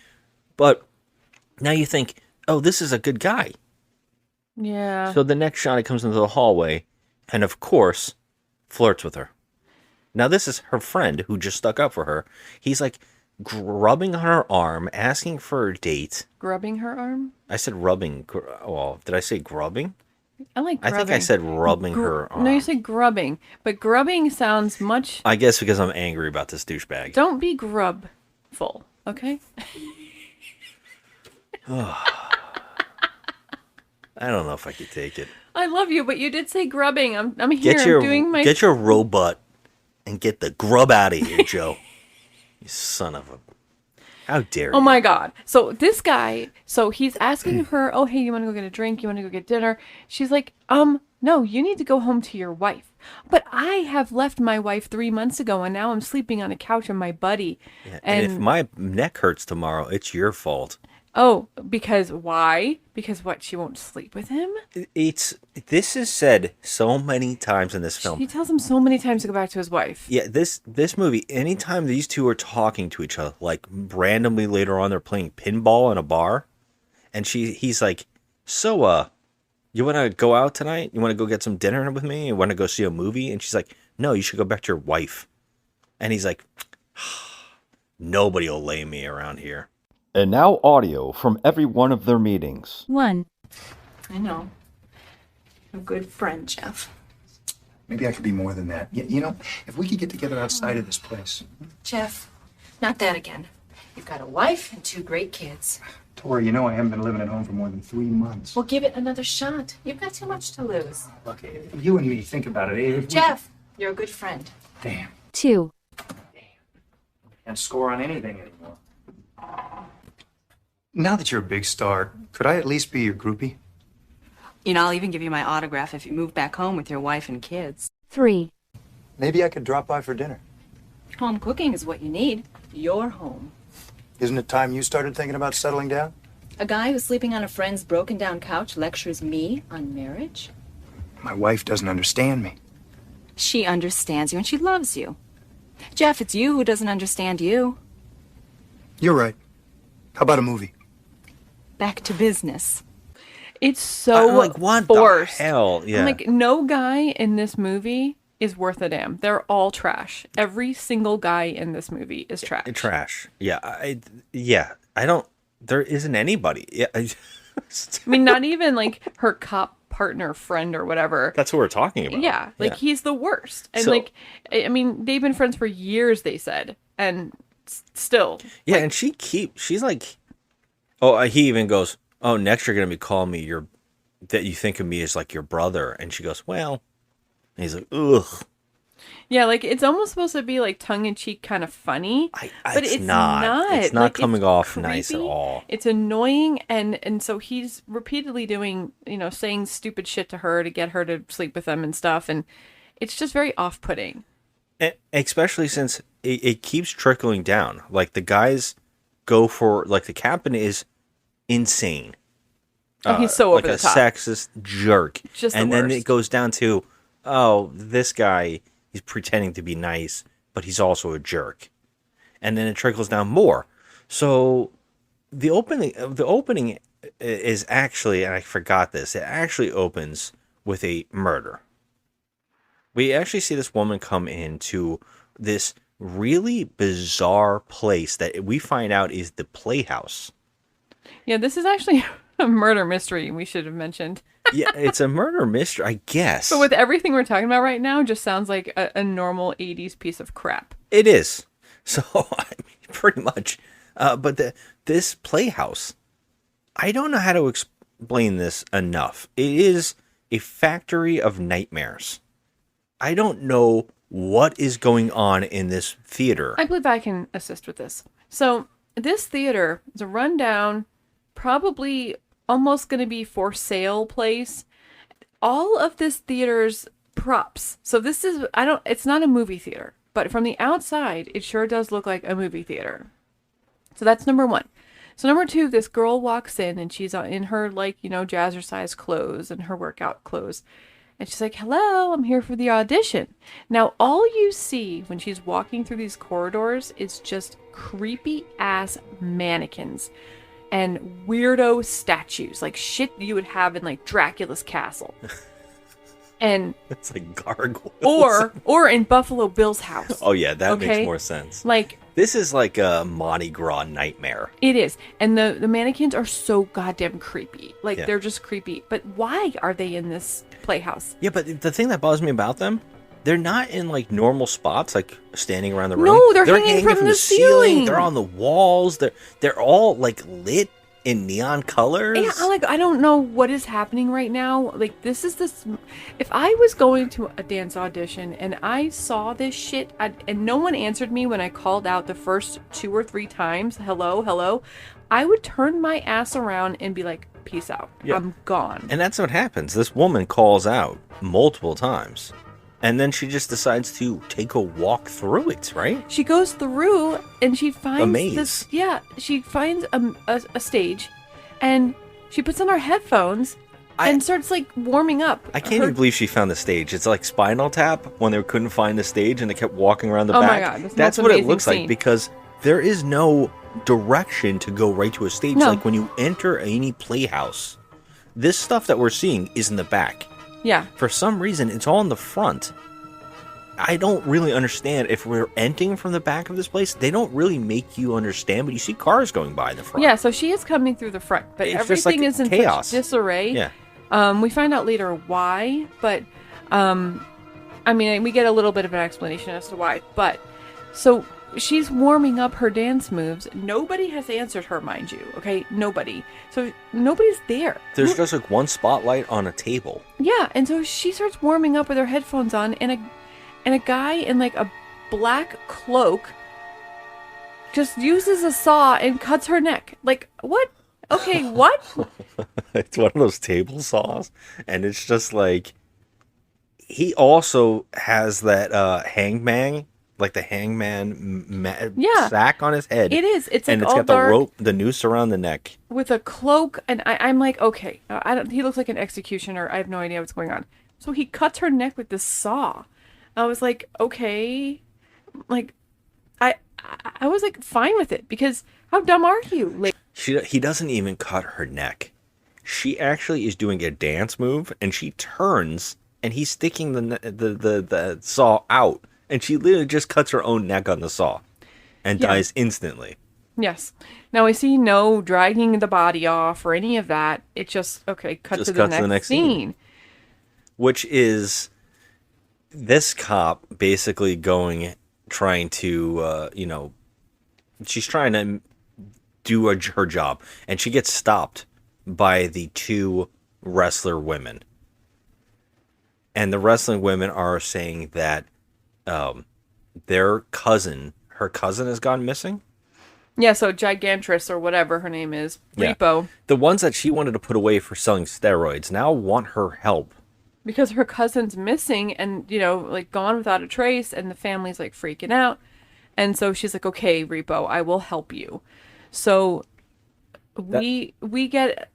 But now you think, oh, this is a good guy. Yeah. So the next shot, he comes into the hallway and, of course, flirts with her. Now, this is her friend who just stuck up for her. He's like rubbing on her arm, asking for a date. Grubbing her arm? I said rubbing. Well, did I say grubbing? I like grubbing. I think I said rubbing her arm. No, you said grubbing. But grubbing sounds much... I guess because I'm angry about this douchebag. Don't be grubful, okay? I don't know if I could take it. I love you, but you did say grubbing. I'm here. I'm doing my... Get your robot and get the grub out of here, Joe. You son of a... How dare Oh you? my God. So this guy, so he's asking her, oh, hey, you want to go get a drink? You want to go get dinner? She's like, no, you need to go home to your wife. But I have left my wife 3 months ago and now I'm sleeping on a couch with my buddy. Yeah, and if my neck hurts tomorrow, it's your fault. Oh, because why? Because what? She won't sleep with him? This is said so many times in this film. He tells him so many times to go back to his wife. Yeah, this movie, anytime these two are talking to each other, like randomly later on they're playing pinball in a bar, and he's like, so you want to go out tonight? You want to go get some dinner with me? You want to go see a movie? And she's like, no, you should go back to your wife. And he's like, nobody will lay me around here. And now audio from every one of their meetings. 1. I know. A good friend, Jeff. Maybe I could be more than that. You know, if we could get together outside of this place. Jeff, not that again. You've got a wife and 2 great kids. Tori, you know I haven't been living at home for more than 3 months. Well, give it another shot. You've got too much to lose. Look, you and me, think about it. If we- Jeff, you're a good friend. Damn. 2. Can't score on anything anymore. Now that you're a big star, could I at least be your groupie? You know, I'll even give you my autograph if you move back home with your wife and kids. 3. Maybe I could drop by for dinner. Home cooking is what you need. Your home. Isn't it time you started thinking about settling down? A guy who's sleeping on a friend's broken down couch lectures me on marriage? My wife doesn't understand me. She understands you and she loves you. Jeff, it's you who doesn't understand you. You're right. How about a movie? Back to business. It's so like, what forced. the hell? Yeah. I'm like, no guy in this movie is worth a damn. They're all trash. Every single guy in this movie is trash. Trash. Yeah. I don't. There isn't anybody. Yeah. I mean, not even like her cop partner, friend, or whatever. That's what we're talking about. Yeah. Like, he's the worst. And So- like, I mean, they've been friends for years, they said. And still. Yeah, and she's like, oh, he even goes, oh, next you're going to be calling me that you think of me as like your brother. And she goes, well, and he's like, ugh. Yeah, like, it's almost supposed to be like tongue-in-cheek kind of funny, but it's not. It's not Like, coming it's off nice at creepy, all. It's annoying, and so he's repeatedly doing, saying stupid shit to her to get her to sleep with him and stuff, and it's just very off-putting. And especially since it keeps trickling down. Like, the guys go for, like, the captain is insane. Oh, he's so over like the top. a sexist jerk. Just the and then worst. it goes down to, oh, this guy, he's pretending to be nice, but he's also a jerk. And then it trickles down more. So the opening is actually, and I forgot this, it actually opens with a murder. We actually see this woman come into this really bizarre place that we find out is the playhouse. Yeah, this is actually a murder mystery, we should have mentioned. Yeah, it's a murder mystery, I guess. But with everything we're talking about right now, just sounds like a normal 80s piece of crap. It is. So, I mean, pretty much. But this playhouse, I don't know how to explain this enough. It is a factory of nightmares. I don't know what is going on in this theater. I believe I can assist with this. So, this theater is a rundown, probably almost going to be for sale place. All of this theater's props. So this is, it's not a movie theater, but from the outside, it sure does look like a movie theater. So that's number 1. So number 2, this girl walks in and she's in her, like, jazzercise clothes and her workout clothes. And she's like, hello, I'm here for the audition. Now, all you see when she's walking through these corridors is just creepy ass mannequins and weirdo statues, like shit you would have in like Dracula's castle. And it's like gargoyles. Or in Buffalo Bill's house. Oh yeah, that makes more sense. Like, this is like a Mardi Gras nightmare. It is. And the mannequins are so goddamn creepy. Like, Yeah. they're just creepy. But why are they in this playhouse? Yeah, but the thing that bothers me about them, they're not in like normal spots, like standing around the room. No, they're hanging from the ceiling. They're on the walls. They're all like lit in neon colors. Yeah, I don't know what is happening right now. Like, this. If I was going to a dance audition and I saw this shit, and no one answered me when I called out the first 2 or 3 times, hello, I would turn my ass around and be like, peace out. Yeah. I'm gone. And that's what happens. This woman calls out multiple times. And then she just decides to take a walk through it, right? She goes through and she finds a maze. this. Yeah, she finds a stage, and she puts on her headphones and starts like warming up. I can't even believe she found the stage. It's like Spinal Tap when they couldn't find the stage and they kept walking around the back. Oh my God, that's what it looks like, because there is no direction to go right to a stage. No. Like when you enter any playhouse, this stuff that we're seeing is in the back. Yeah. For some reason, it's all in the front. I don't really understand if we're entering from the back of this place. They don't really make you understand, but you see cars going by in the front. Yeah, so she is coming through the front, but It's just everything like is in chaos. such disarray. Yeah. We find out later why, but I mean, we get a little bit of an explanation as to why. But so she's warming up her dance moves. Nobody has answered her, mind you. Okay, nobody. So nobody's there. There's just like one spotlight on a table. Yeah, and so she starts warming up with her headphones on, and a guy in like a black cloak just uses a saw and cuts her neck. Like, what? Okay, what? It's one of those table saws, and it's just like, he also has that hangman, like the hangman sack on his head. It is. It's and like it's all got the dark rope, the noose around the neck. with a cloak, and I'm like, okay, I don't. He looks like an executioner. I have no idea what's going on. So he cuts her neck with this saw. I was like, okay, like, I was like fine with it, because how dumb are you? Like, He doesn't even cut her neck. She actually is doing a dance move, and she turns, and he's sticking the saw out, and she literally just cuts her own neck on the saw, and dies instantly. yes. Now I see no dragging the body off or any of that. It just cut Just to the cuts next scene. Which is this cop basically trying to, she's trying to do her job, and she gets stopped by the 2 wrestler women. And the wrestling women are saying that her cousin has gone missing. Yeah, so Gigantress or whatever her name is, Repo, The ones that she wanted to put away for selling steroids now want her help. because her cousin's missing and, like gone without a trace, and the family's like freaking out. And so she's like, okay, Repo, I will help you. So we get...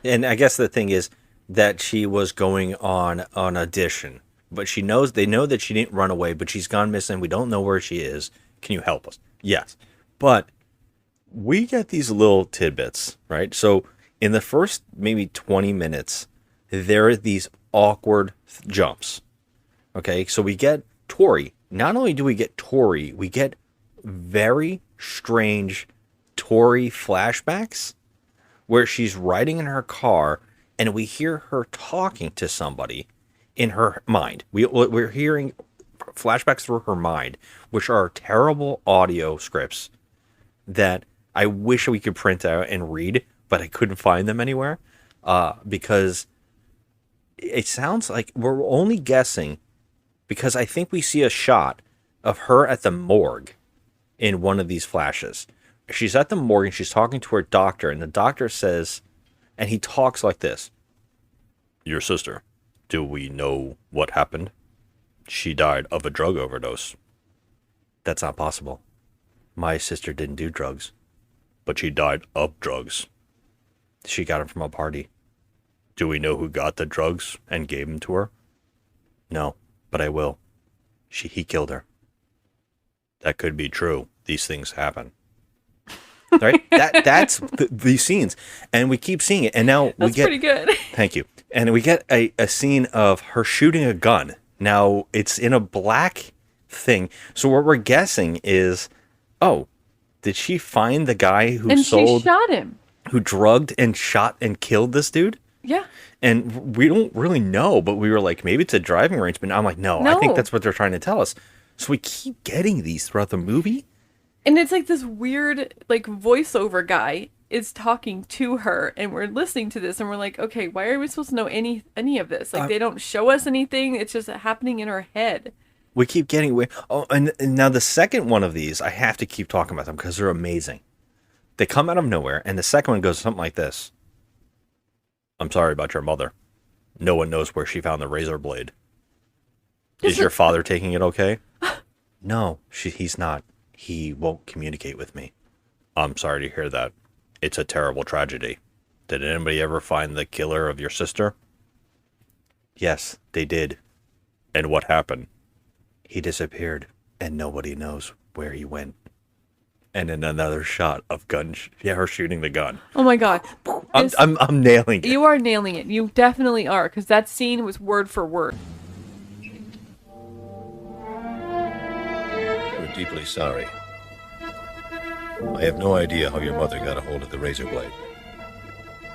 And I guess the thing is that she was going on audition, but they know that she didn't run away, but she's gone missing. We don't know where she is. Can you help us? Yes. But we get these little tidbits, right? So in the first maybe 20 minutes, there are these awkward jumps. Okay, so we get Tori. Not only do we get Tori, we get very strange Tori flashbacks where she's riding in her car and we hear her talking to somebody in her mind. We're hearing flashbacks through her mind, which are terrible audio scripts that I wish we could print out and read, but I couldn't find them anywhere because it sounds like we're only guessing, because I think we see a shot of her at the morgue in one of these flashes. She's at the morgue and she's talking to her doctor, and the doctor says, and he talks like this: "Your sister, do we know what happened? She died of a drug overdose." That's not possible. My sister didn't do drugs, but she died of drugs. She got them from a party. Do we know who got the drugs and gave them to her? No, but I will. He killed her. That could be true. These things happen. Right? That's these scenes. And we keep seeing it. And now That's pretty good. Thank you. And we get a scene of her shooting a gun. Now, it's in a black thing. So what we're guessing is, did she find the guy who she shot him? Who drugged and shot and killed this dude? Yeah. And we don't really know, but we were like, maybe it's a driving range. But I'm like, no, I think that's what they're trying to tell us. So we keep getting these throughout the movie. And it's like this weird, like, voiceover guy is talking to her, and we're listening to this, and we're like, okay, why are we supposed to know any of this? Like, they don't show us anything. It's just happening in her head. We keep getting away. Oh, and now the second one of these, I have to keep talking about them because they're amazing. They come out of nowhere, and the second one goes something like this. I'm sorry about your mother. No one knows where she found the razor blade. Is your father taking it okay? No, he's not. He won't communicate with me. I'm sorry to hear that. It's a terrible tragedy. Did anybody ever find the killer of your sister? Yes, they did. And what happened? He disappeared, and nobody knows where he went. And then another shot of her shooting the gun. Oh my God. I'm nailing it. You are nailing it. You definitely are, because that scene was word for word. We're deeply sorry. I have no idea how your mother got a hold of the razor blade.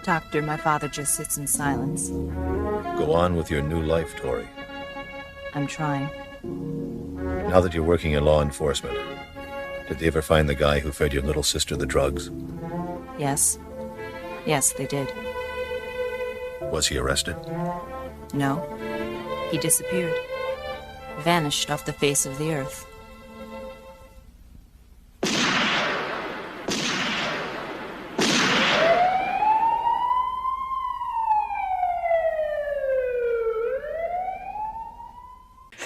Doctor, my father just sits in silence. Go on with your new life, Tori. I'm trying. Now that you're working in law enforcement, did they ever find the guy who fed your little sister the drugs? Yes. Yes, they did. Was he arrested? No. He disappeared. Vanished off the face of the earth.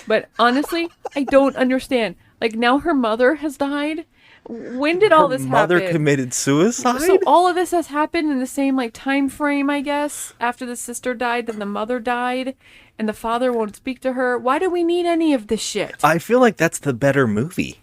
But honestly, I don't understand. Like, now her mother has died. When did all this happen? Mother committed suicide? So all of this has happened in the same, like, time frame, I guess. After the sister died, then the mother died, and the father won't speak to her. Why do we need any of this shit? I feel like that's the better movie.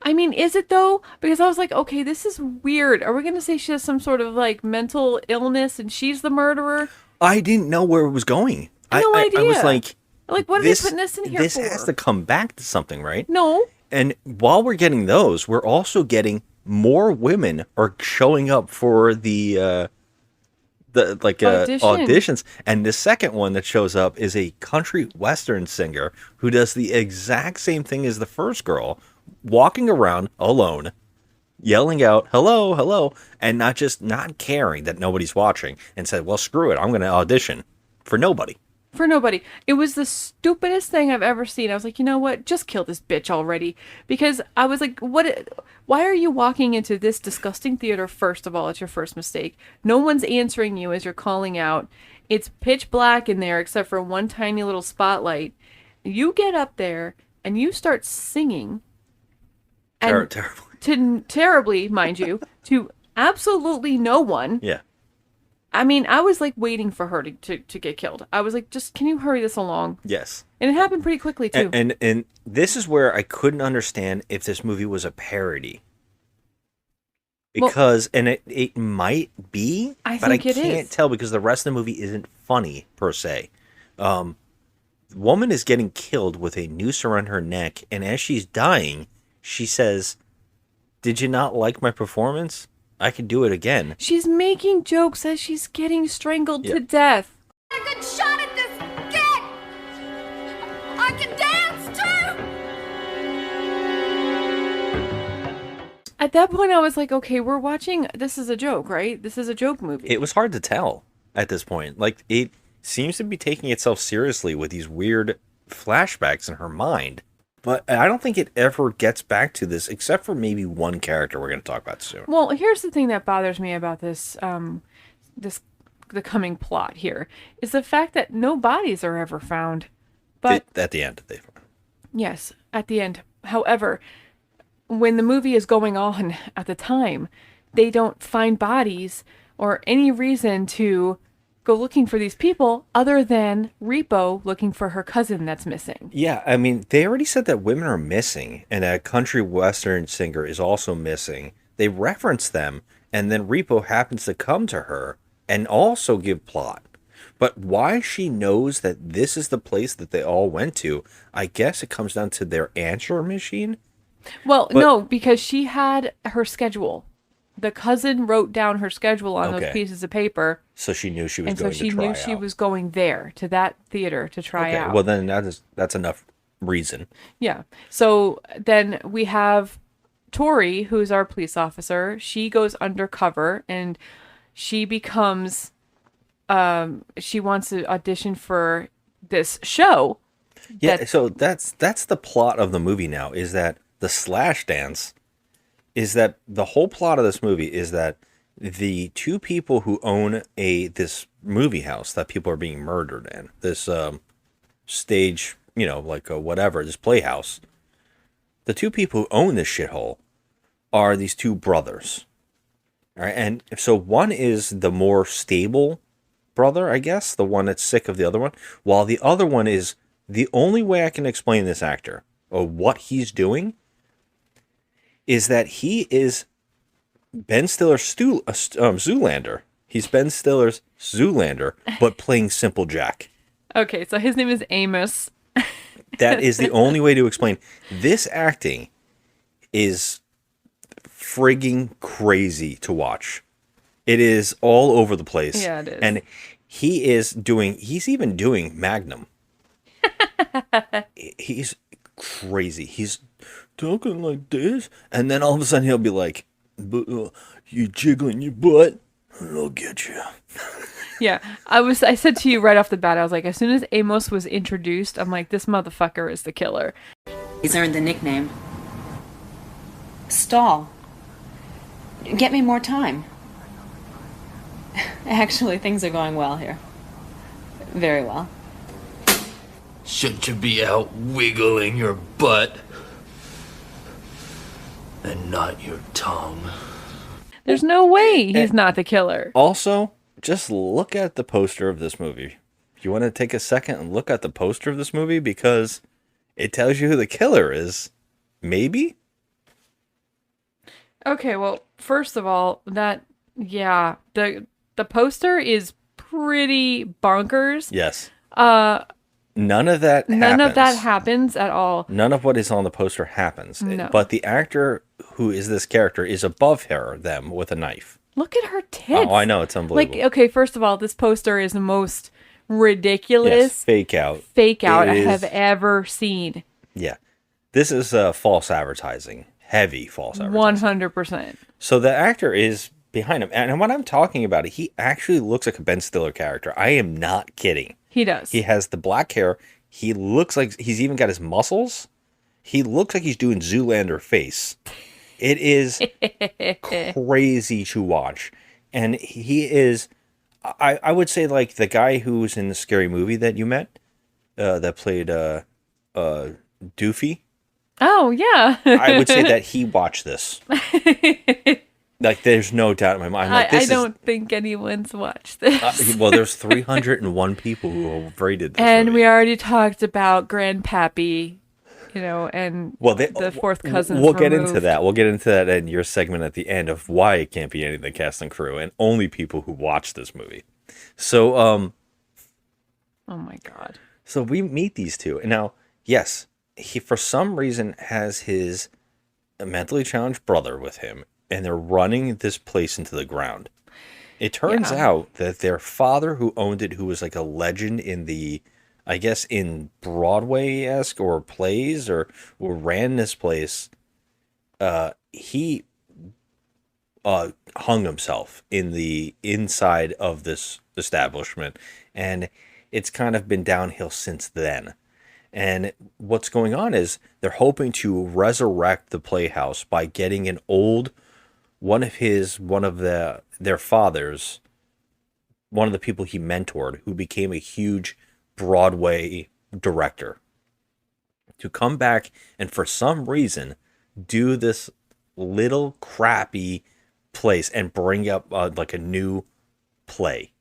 I mean, is it though? Because I was like, okay, this is weird. Are we going to say she has some sort of, like, mental illness and she's the murderer? I didn't know where it was going. No idea. I was like... Like, what are they putting this in here for? This has to come back to something, right? No. And while we're getting those, we're also getting more women are showing up for the auditions. And the second one that shows up is a country western singer who does the exact same thing as the first girl, walking around alone, yelling out, hello, hello, and not caring that nobody's watching, and said, well, screw it, I'm going to audition for nobody. For nobody. It was the stupidest thing I've ever seen. I was like, you know what? Just kill this bitch already. Because I was like, why are you walking into this disgusting theater? First of all, it's your first mistake. No one's answering you as you're calling out. It's pitch black in there except for one tiny little spotlight. You get up there and you start singing. And terribly, mind you, to absolutely no one. Yeah. I mean, I was like waiting for her to get killed. I was like, just, can you hurry this along? Yes. And it happened pretty quickly, too. And this is where I couldn't understand if this movie was a parody. Because, and it might be, but I can't tell because the rest of the movie isn't funny, per se. The woman is getting killed with a noose around her neck, and as she's dying, she says, did you not like my performance? I can do it again. She's making jokes as she's getting strangled to death. A good shot at this kid! I can dance too! At that point, I was like, okay, we're watching, this is a joke, right? This is a joke movie. It was hard to tell at this point. Like, it seems to be taking itself seriously with these weird flashbacks in her mind. But I don't think it ever gets back to this, except for maybe one character we're going to talk about soon. Well, here's the thing that bothers me about this, the coming plot here, is the fact that no bodies are ever found. But at the end, they found. Yes, at the end. However, when the movie is going on at the time, they don't find bodies or any reason to go looking for these people other than Repo looking for her cousin that's missing. Yeah, I mean, they already said that women are missing and a country western singer is also missing. They reference them, and then Repo happens to come to her and also give plot. But why she knows that this is the place that they all went to, I guess it comes down to their answer machine. Well, no, because she had her schedule. The cousin wrote down her schedule on those pieces of paper. So she knew she was going to try out. And so she knew she was going there, to that theater, to try out. Well, then that's enough reason. Yeah. So then we have Tori, who's our police officer, she goes undercover and she becomes, she wants to audition for this show. Yeah, so that's the plot of the movie now, is that the slash dance is that the whole plot of this movie is that the two people who own this movie house that people are being murdered in, this stage, like whatever, this playhouse, the two people who own this shithole are these two brothers. All right, and so one is the more stable brother, I guess, the one that's sick of the other one, while the other one is, the only way I can explain this actor or what he's doing is that he is Ben Stiller's Zoolander. He's Ben Stiller's Zoolander, but playing Simple Jack. Okay, so his name is Amos. That is the only way to explain. This acting is frigging crazy to watch. It is all over the place. Yeah, it is. And he's even doing Magnum. He's crazy. He's talking like this, and then all of a sudden he'll be like, you jiggling your butt, and I'll get you. Yeah, I said to you right off the bat, I was like, as soon as Amos was introduced, I'm like, this motherfucker is the killer. He's earned the nickname. Stall. Get me more time. Actually, things are going well here. Very well. Shouldn't you be out wiggling your butt and not your tongue? There's no way he's not the killer. Also, just look at the poster of this movie. You want to take a second and look at the poster of this movie because it tells you who the killer is. Maybe? Okay, well, first of all, the poster is pretty bonkers. Yes. None of that happens at all. None of what is on the poster happens. No. But the actor who is this character is above them with a knife. Look at her tits. Oh, I know. It's unbelievable. Like, okay, first of all, this poster is the most ridiculous yes, fake out I have ever seen. Yeah. This is false advertising. Heavy false advertising. 100%. So the actor is behind him. And when I'm talking about it, he actually looks like a Ben Stiller character. I am not kidding. He does. He has the black hair. He looks like he's even got his muscles. He looks like he's doing Zoolander face. It is crazy to watch. And he is, I would say, like the guy who was in the Scary Movie that you met, that played Doofy. Oh, yeah. I would say that he watched this. Like, there's no doubt in my mind. Like, I don't think anyone's watched this. Well, there's 301 people who have rated this and movie. We already talked about Grandpappy, and the fourth cousins. We'll get into that. We'll get into that in your segment at the end of why it can't be any of the cast and crew and only people who watch this movie. So, oh my God. So we meet these two. And now, yes, he for some reason has his mentally challenged brother with him. And they're running this place into the ground. It turns out that their father who owned it, who was like a legend in the, I guess, in Broadway-esque or plays or ran this place, he hung himself in the inside of this establishment. And it's kind of been downhill since then. And what's going on is they're hoping to resurrect the playhouse by getting an old... One of their fathers, one of the people he mentored, who became a huge Broadway director, to come back and for some reason do this little crappy place and bring up like a new play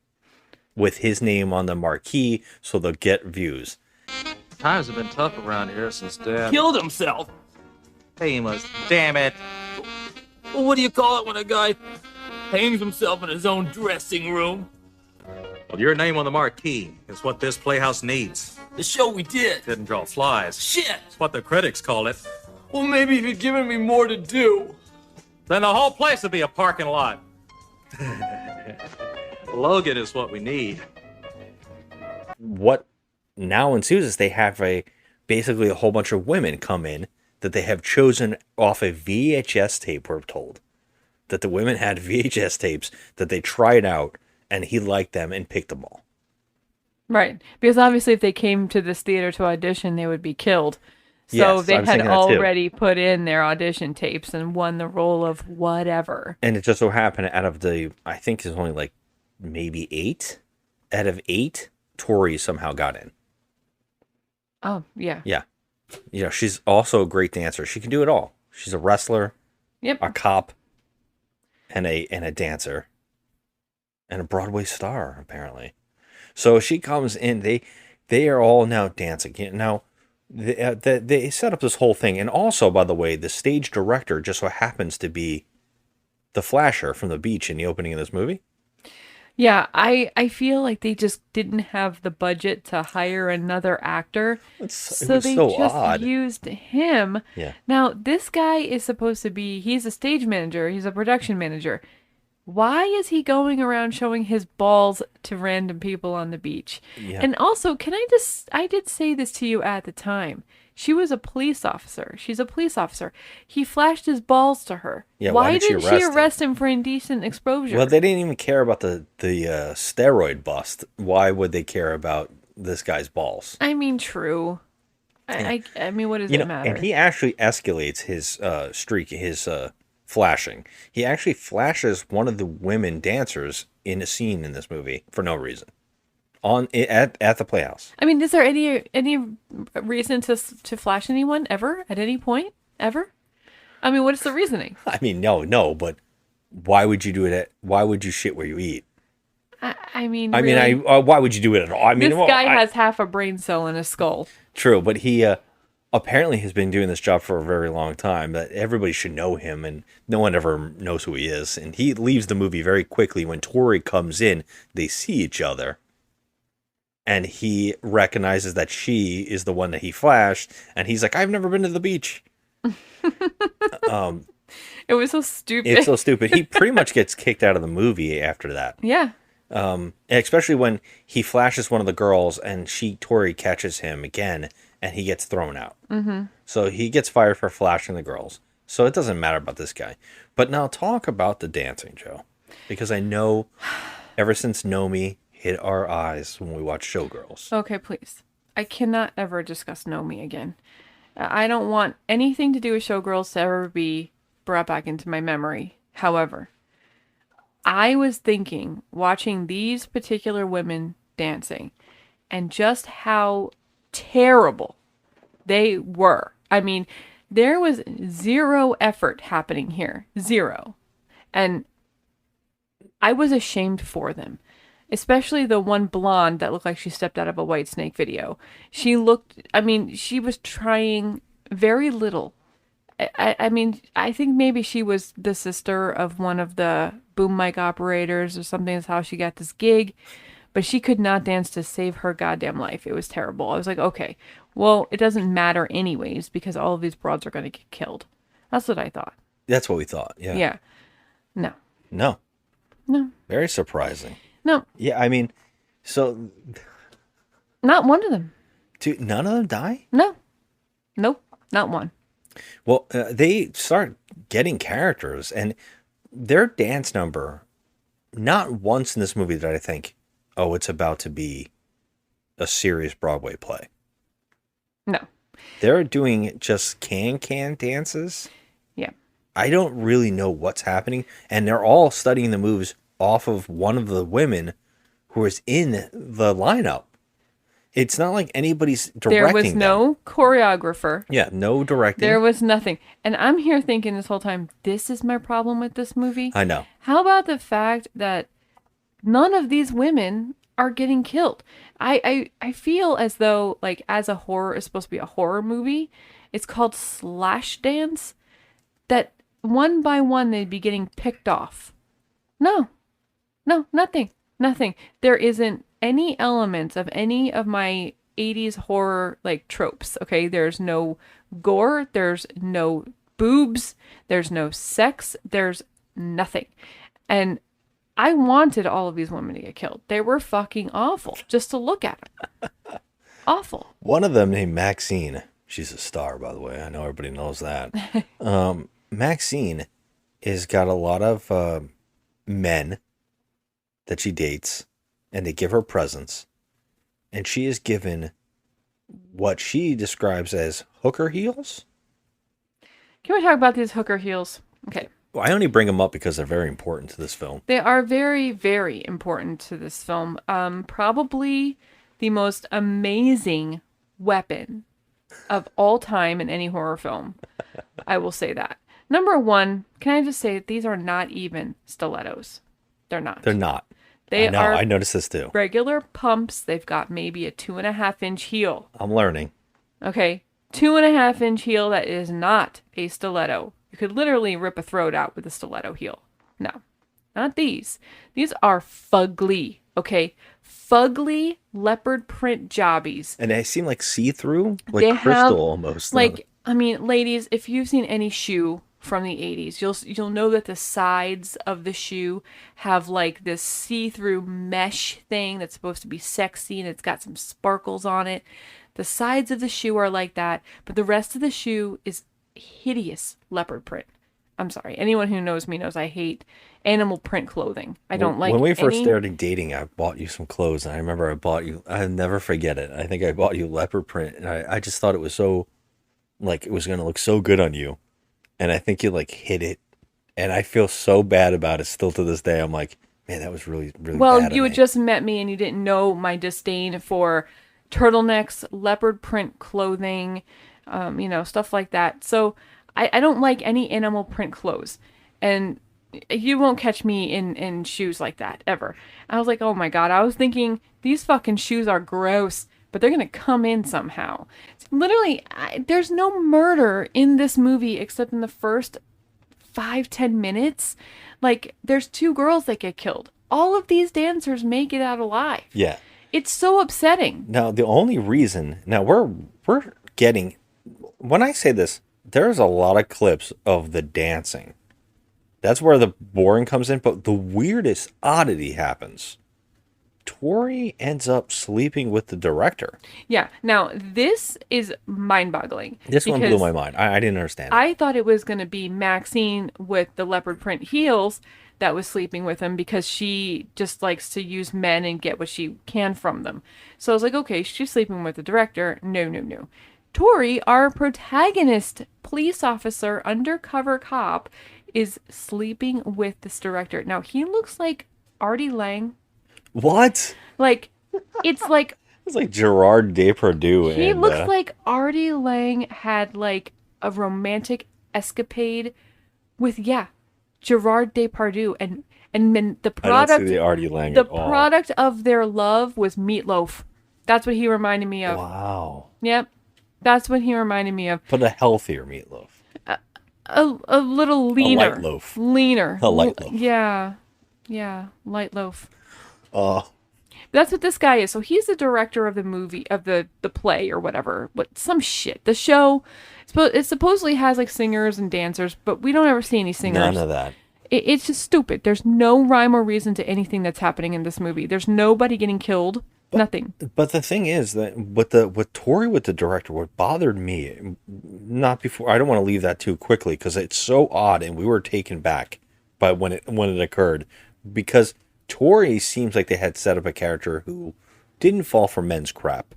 with his name on the marquee so they'll get views. Times have been tough around here since Dad Killed himself. Amos, damn it. Well, what do you call it when a guy hangs himself in his own dressing room? Well, your name on the marquee is what this playhouse needs. The show we did. Didn't draw flies. Shit! It's what the critics call it. Well, maybe if you'd given me more to do. Then the whole place would be a parking lot. Logan is what we need. What now ensues is they have basically a whole bunch of women come in that they have chosen off a VHS tape, we're told. That the women had VHS tapes that they tried out, and he liked them and picked them all. Right. Because obviously if they came to this theater to audition, they would be killed. So Yes, they I was had thinking that too. already put in their audition tapes and won the role of whatever. And it just so happened out of the, I think there's only like maybe 8. Out of 8, Tori somehow got in. Oh, yeah. Yeah. You know, she's also a great dancer. She can do it all. She's a wrestler, Yep. a cop, and a dancer, and a Broadway star, apparently. So she comes in. They are all now dancing. Now, they set up this whole thing. And also, by the way, the stage director just so happens to be the Flasher from the beach in the opening of this movie. Yeah, I feel like they just didn't have the budget to hire another actor. So was they so just odd. used him. Yeah. Now, this guy is supposed to be, he's a stage manager, he's a production manager. Why is he going around showing his balls to random people on the beach? Yeah. And also, I did say this to you at the time. She was a police officer. She's a police officer. He flashed his balls to her. Yeah, why did she didn't arrest she arrest him for indecent exposure? Well, they didn't even care about the steroid bust. Why would they care about this guy's balls? I mean, true. I mean, what does it matter? And he actually escalates his streak, his flashing. He actually flashes one of the women dancers in a scene in this movie for no reason. At the Playhouse. I mean, is there any reason to flash anyone ever at any point ever? I mean, what is the reasoning? I mean, no, but why would you do it? Why would you shit where you eat? I mean, really? Why would you do it at all? I mean, this guy has half a brain cell in his skull. True, but he apparently has been doing this job for a very long time. That everybody should know him, and no one ever knows who he is. And he leaves the movie very quickly. When Tori comes in, they see each other. And he recognizes that she is the one that he flashed. And he's like, I've never been to the beach. It was so stupid. It's so stupid. He pretty much gets kicked out of the movie after that. Yeah. Especially when he flashes one of the girls and Tori catches him again and he gets thrown out. Mm-hmm. So he gets fired for flashing the girls. So it doesn't matter about this guy. But now talk about the dancing, Joe. Because I know ever since Nomi hit our eyes when we watched Showgirls. Okay, please. I cannot ever discuss Nomi again. I don't want anything to do with Showgirls to ever be brought back into my memory. However, I was thinking, watching these particular women dancing, and just how terrible they were. I mean, there was zero effort happening here. Zero. And I was ashamed for them. Especially the one blonde that looked like she stepped out of a Whitesnake video. She was trying very little. I mean, I think maybe she was the sister of one of the boom mic operators or something. That's how she got this gig. But she could not dance to save her goddamn life. It was terrible. I was like, okay, well, it doesn't matter anyways because all of these broads are going to get killed. That's what I thought. That's what we thought, yeah. Yeah. No. No. No. Very surprising. No. Yeah, I mean, so... Not one of them. None of them die? No. Nope. Not one. Well, they start getting characters, and their dance number, not once in this movie did I think, oh, it's about to be a serious Broadway play. No. They're doing just can dances. Yeah. I don't really know what's happening, and they're all studying the moves off of one of the women who is in the lineup. It's not like anybody's directing There was no choreographer. Yeah, no directing. There was nothing. And I'm here thinking this whole time, this is my problem with this movie. I know. How about the fact that none of these women are getting killed? I feel as though, like, as a horror is supposed to be a horror movie, it's called Slash Dance, that one by one they'd be getting picked off. No, nothing. There isn't any elements of any of my 80s horror, like, tropes, okay? There's no gore, there's no boobs, there's no sex, there's nothing. And I wanted all of these women to get killed. They were fucking awful, just to look at them. Awful. One of them named Maxine, She's a star, by the way. I know everybody knows that. Maxine has got a lot of men that she dates, and they give her presents, and she is given what she describes as hooker heels. Can we talk about these hooker heels? Okay. Well, I only bring them up because they're very important to this film. They are very, very important to this film. Probably the most amazing weapon of all time in any horror film. I will say that. Number one, can I just say these are not even stilettos. They're not. They're not. They are. I noticed this too. Regular pumps. They've got maybe a 2.5-inch heel. I'm learning. Okay. 2.5-inch heel that is not a stiletto. You could literally rip a throat out with a stiletto heel. No, not these. These are fugly. Okay. Fugly leopard print jobbies. And they seem like see-through, like They crystal have, almost. Like, I mean, ladies, if you've seen any shoe from the 80s, you'll know that the sides of the shoe have like this see-through mesh thing that's supposed to be sexy, and it's got some sparkles on it. The sides of the shoe are like that, but the rest of the shoe is hideous leopard print. I'm sorry. Anyone who knows me knows I hate animal print clothing. I don't like. When we first started dating, I bought you some clothes, and I remember I bought you. I'll never forget it. I think I bought you leopard print, and I just thought it was so, like, it was going to look so good on you, and I think you like hit it, and I feel so bad about it still to this day. I'm like, man, that was really, really well, bad. You had just met me, and you didn't know my disdain for turtlenecks, leopard print clothing, stuff like that. So I don't like any animal print clothes, and you won't catch me in shoes like that ever. I was like, oh my God, I was thinking these fucking shoes are gross, but they're going to come in somehow. Literally, there's no murder in this movie except in the first 5-10 minutes. Like, there's 2 girls that get killed. All of these dancers make it out alive. Yeah. It's so upsetting. Now, the only reason, we're getting, when I say this, there's a lot of clips of the dancing. That's where the boring comes in, but the weirdest oddity happens. Tori ends up sleeping with the director. Yeah. Now, this is mind-boggling. This one blew my mind. I didn't understand it. I thought it was going to be Maxine with the leopard print heels that was sleeping with him because she just likes to use men and get what she can from them. So I was like, okay, she's sleeping with the director. No. Tori, our protagonist, police officer, undercover cop, is sleeping with this director. Now, he looks like Artie Lang. What? Like, it's like... It's like Gerard Depardieu. He looks like Artie Lang had, like, a romantic escapade with, Gerard Depardieu. And the product... I don't see the Artie Lang The at all. product of their love was Meatloaf. That's what he reminded me of. Wow. Yep. That's what he reminded me of. But a healthier meatloaf. A little leaner. A light loaf. Leaner. A light loaf. Yeah. Light loaf. Oh. That's what this guy is. So he's the director of the movie, of the play or whatever. Some shit. The show, it supposedly has like singers and dancers, but we don't ever see any singers. None of that. It's just stupid. There's no rhyme or reason to anything that's happening in this movie. There's nobody getting killed. Nothing. But the thing is that with Tori with the director, what bothered me, not before, I don't want to leave that too quickly because it's so odd, and we were taken back by when it occurred, because Tori seems like they had set up a character who didn't fall for men's crap,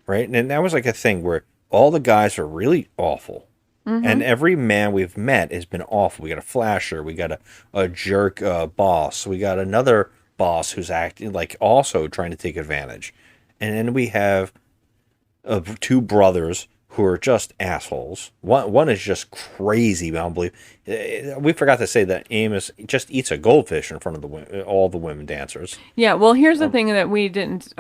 right? And that was like a thing where all the guys are really awful. Mm-hmm. And every man we've met has been awful. We got a flasher, we got a jerk boss, we got another boss who's acting like also trying to take advantage, and then we have 2 brothers who are just assholes. One is just crazy. I don't believe we forgot to say that Amos just eats a goldfish in front of all the women dancers. Yeah, well, here's the thing that we didn't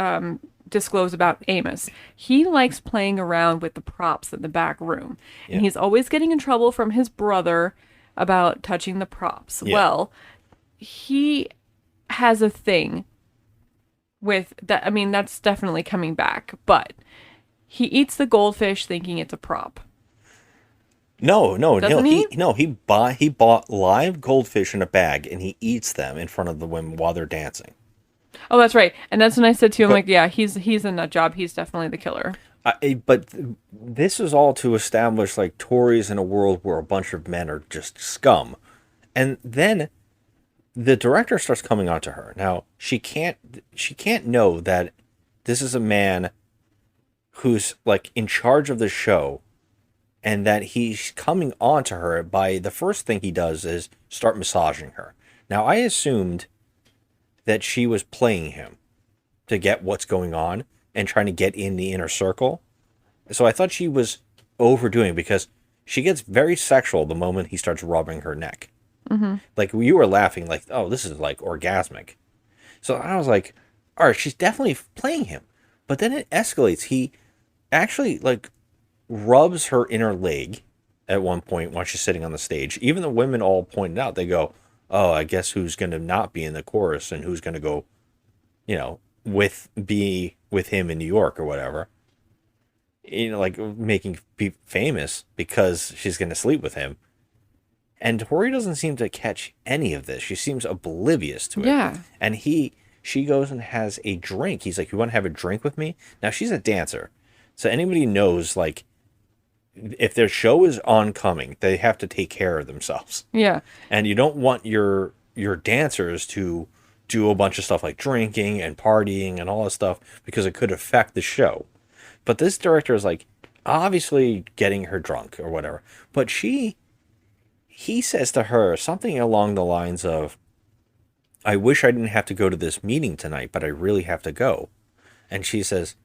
disclose about Amos. He likes playing around with the props in the back room, and he's always getting in trouble from his brother about touching the props. Yeah. Well, he has a thing with that. I mean, that's definitely coming back, but he eats the goldfish thinking it's a prop. No, Doesn't he? He bought live goldfish in a bag, and he eats them in front of the women while they're dancing. Oh, that's right. And that's when I said to him, like, yeah, he's a nut job. He's definitely the killer. But this is all to establish like Tori's in a world where a bunch of men are just scum. And then the director starts coming on to her. Now, she can't know that this is a man who's like in charge of the show, and that he's coming on to her by the first thing he does is start massaging her. Now, I assumed that she was playing him to get what's going on and trying to get in the inner circle. So I thought she was overdoing, because she gets very sexual the moment he starts rubbing her neck. Mm-hmm. Like, you were laughing like, oh, this is like orgasmic. So I was like, all right, she's definitely playing him. But then it escalates. He actually like rubs her inner leg at one point while she's sitting on the stage. Even the women all pointed out, they go, oh, I guess who's going to not be in the chorus and who's going to go, be with him in New York or whatever. Like making people famous because she's going to sleep with him. And Tori doesn't seem to catch any of this. She seems oblivious to it. Yeah. And she goes and has a drink. He's like, you want to have a drink with me? Now, she's a dancer. So anybody knows, like, if their show is oncoming, they have to take care of themselves. Yeah. And you don't want your dancers to do a bunch of stuff like drinking and partying and all that stuff, because it could affect the show. But this director is like obviously getting her drunk or whatever. But he says to her something along the lines of, I wish I didn't have to go to this meeting tonight, but I really have to go. And she says,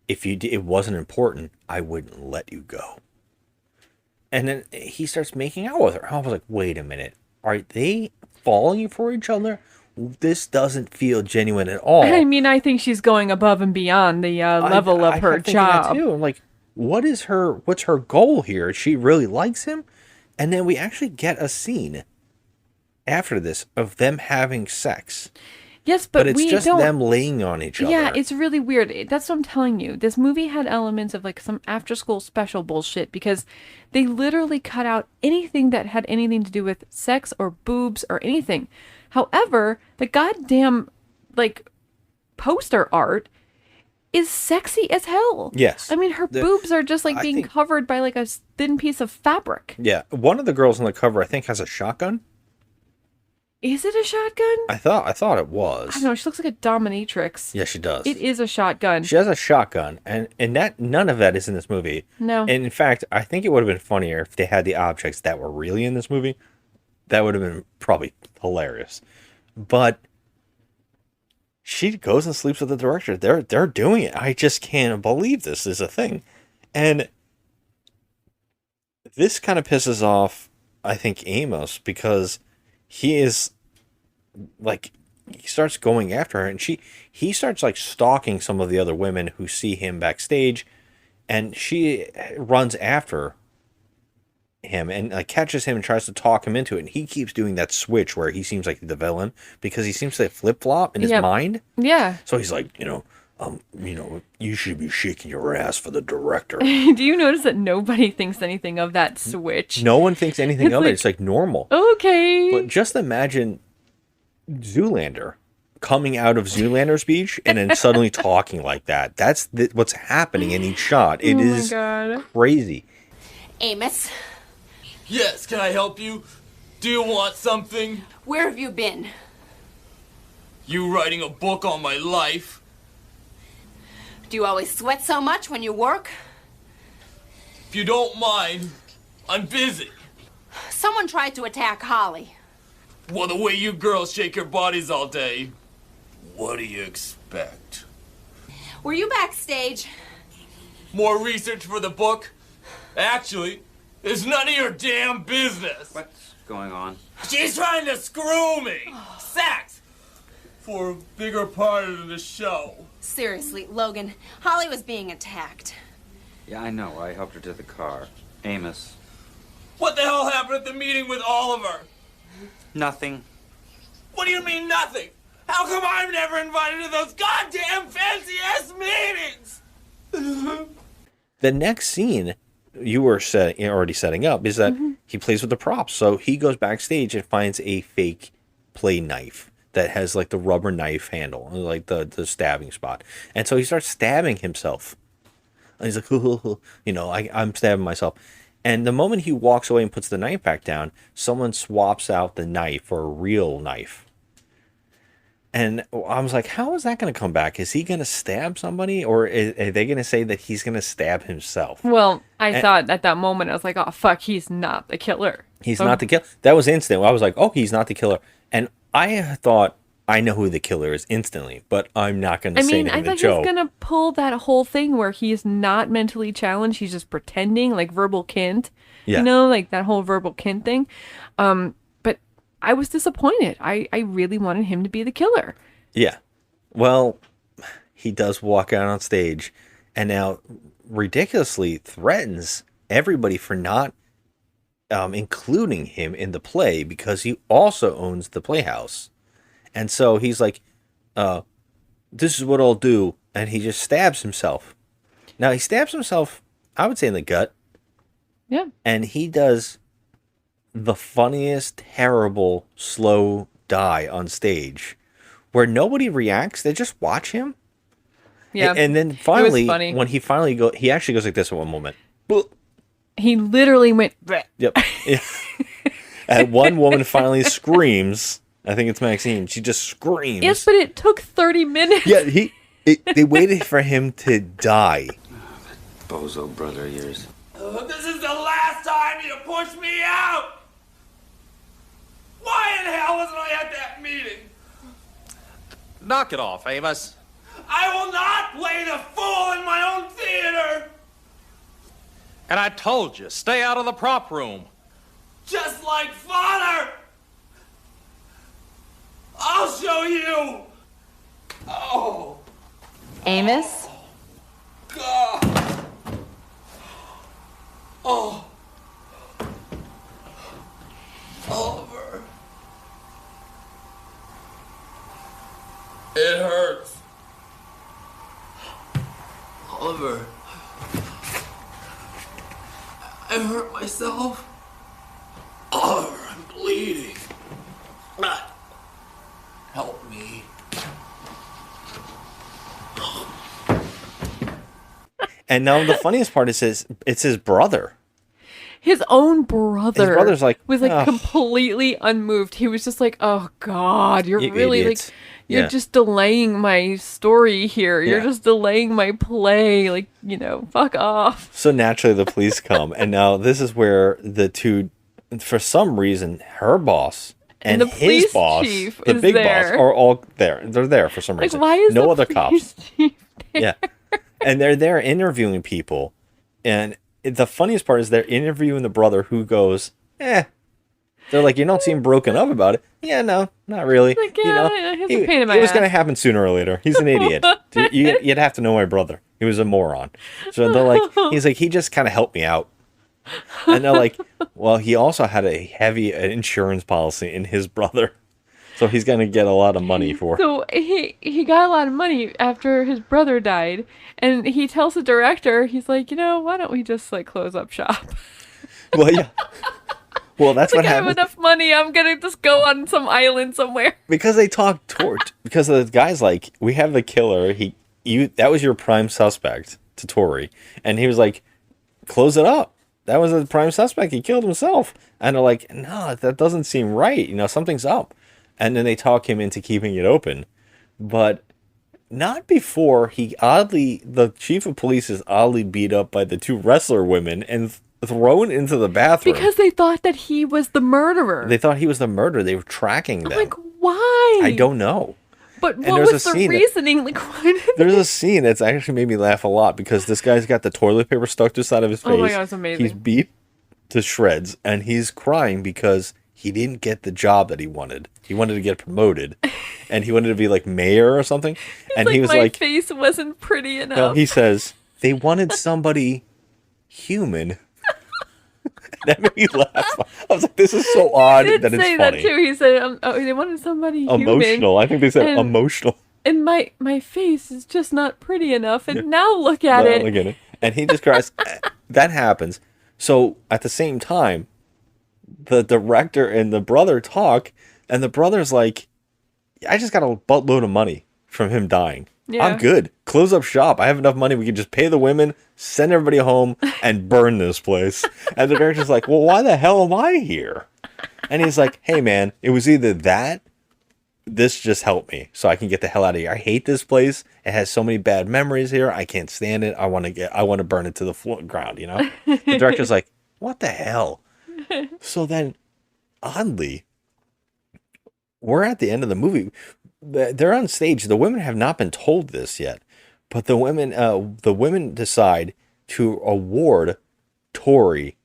if it wasn't important, I wouldn't let you go. And then he starts making out with her. I was like, wait a minute. Are they falling for each other? This doesn't feel genuine at all. I mean, I think she's going above and beyond the level of her job. Too. I'm like, what's her goal here? She really likes him? And then we actually get a scene after this of them having sex. Yes, but it's just them laying on each other. Yeah, it's really weird. That's what I'm telling you. This movie had elements of like some after-school special bullshit, because they literally cut out anything that had anything to do with sex or boobs or anything. However, the goddamn like poster art is sexy as hell. Yes. I mean, her boobs are just like being covered by like a thin piece of fabric. Yeah. One of the girls on the cover, I think, has a shotgun. Is it a shotgun? I thought it was. I don't know. She looks like a dominatrix. Yeah, she does. It is a shotgun. She has a shotgun, and that none of that is in this movie. No. And in fact, I think it would have been funnier if they had the objects that were really in this movie. That would have been probably hilarious. But she goes and sleeps with the director. They're doing it. I just can't believe this is a thing. And this kind of pisses off, I think, Amos, because he is like, he starts going after her, and he starts like stalking some of the other women who see him backstage, and she runs after him and like catches him and tries to talk him into it, and he keeps doing that switch where he seems like the villain, because he seems to flip-flop in his mind. Yeah. So he's like, you should be shaking your ass for the director. Do you notice that nobody thinks anything of that switch? No one thinks anything of it. It's like normal. Okay. But just imagine Zoolander coming out of Zoolander's speech and then suddenly talking like that. That's what's happening in each shot. It is crazy. Amos. Yes, can I help you? Do you want something? Where have you been? You writing a book on my life? Do you always sweat so much when you work? If you don't mind, I'm busy. Someone tried to attack Holly. Well, the way you girls shake your bodies all day, what do you expect? Were you backstage? More research for the book? Actually, it's none of your damn business. What's going on? She's trying to screw me. Sex. For a bigger part of the show. Seriously, Logan, Holly was being attacked. Yeah, I know. I helped her to the car. Amos. What the hell happened at the meeting with Oliver? Nothing. What do you mean nothing? How come I'm never invited to those goddamn fancy-ass meetings? The next scene you were already setting up is that he plays with the props. So he goes backstage and finds a fake play knife that has like the rubber knife handle, like the stabbing spot. And so he starts stabbing himself And he's like, hoo, hoo, hoo. You know, I'm stabbing myself. And the moment he walks away and puts the knife back down, someone swaps out the knife for a real knife. And I was like, how is that going to come back? Is he going to stab somebody? Or are they going to say that he's going to stab himself? Well, I thought at that moment, I was like, oh, fuck, he's not the killer. He's not the killer. That was instant. I was like, oh, he's not the killer. And I thought, I know who the killer is instantly, but I'm not going to say anything to Joe. I thought he was going to pull that whole thing where he's not mentally challenged. He's just pretending, like verbal kint. Yeah. You know, like that whole verbal kint thing. But I was disappointed. I really wanted him to be the killer. Yeah. Well, he does walk out on stage and now ridiculously threatens everybody for not including him in the play because he also owns the playhouse. And so he's like, this is what I'll do. And he just stabs himself. Now, he stabs himself, I would say, in the gut. Yeah. And he does the funniest, terrible, slow die on stage where nobody reacts. They just watch him. Yeah. And then finally, when he finally he actually goes like this at one moment. He literally went. Bleh. Yep. Yeah. And one woman finally screams. I think it's Maxine. She just screams. Yes, but it took 30 minutes. Yeah, they waited for him to die. Bozo brother of yours. This is the last time you push me out! Why in hell wasn't I at that meeting? Knock it off, Amos. I will not play the fool in my own theater! And I told you, stay out of the prop room. Just like father! I'll show you! Oh! Amos? God! Oh! Oliver. It hurts. Oliver. I hurt myself. Oliver, I'm bleeding. Help me. And now the funniest part is it's his brother. His own brother. His brother's like was like completely unmoved. He was just like, "Oh God, you're You really idiots." like, you're just delaying my story here. You're Yeah. just delaying my play. Like, you know, fuck off." So naturally the police come, and now this is where the two, for some reason, her boss and the his police boss, chief the is big there. boss, are all there. They're there for some Like, reason. why is no the other police cops? chief there? Yeah, and they're there interviewing people, and the funniest part is they're interviewing the brother who goes, They're like, "You don't seem broken up about it." Yeah, no, not really. Like, you yeah, know, it's a pain in my it was going to ass. happen sooner or later. He's an idiot. You'd have to know my brother. He was a moron. So they're like, he's like, he just kind of helped me out. And they're like, well, he also had a heavy insurance policy in his brother. So he's going to get a lot of money for. So he got a lot of money after his brother died, and he tells the director, he's like, you know, why don't we just like close up shop? Well, yeah. Well, that's Like, what I have happened. enough money. I'm gonna just go on some island somewhere. Because they talk because the guy's like, we have the killer. That was your prime suspect to Tori, and he was like, close it up. That was the prime suspect. He killed himself. And they're like, no, that doesn't seem right. You know, something's up. And then they talk him into keeping it open, but not before the chief of police is oddly beat up by the two wrestler women and thrown into the bathroom. Because they thought that he was the murderer. They thought he was the murderer. They were tracking them. I'm like, why? I don't know. But And what there's was a the scene that- reasoning? Like, why did There's a scene that's actually made me laugh a lot because this guy's got the toilet paper stuck to the side of his face. Oh my God, it's amazing. He's beat to shreds and he's crying because he didn't get the job that he wanted. He wanted to get promoted and he wanted to be like mayor or something. And he was my like, face wasn't pretty enough. no, he says, they wanted somebody human. That made me laugh. I was like, this is so odd He did that it's say funny. that too. He said, they wanted somebody human. Emotional. I think they said And- emotional. And my face is just not pretty enough. And now look at Well, it. look at it. And he just cries. That happens. So at the same time, the director and the brother talk, and the brother's like, I just got a buttload of money from him dying. I'm good. Close up shop. I have enough money. We can just pay the women, send everybody home, and burn this place. And the director's like, well, why the hell am I here? And he's like, hey, man, it was either that, this just helped me so I can get the hell out of here. I hate this place. It has so many bad memories here. I can't stand it. I want to burn it to the ground, you know? The director's like, what the hell? So then, oddly, we're at the end of the movie. They're on stage. The women have not been told this yet, but the women decide to award Tori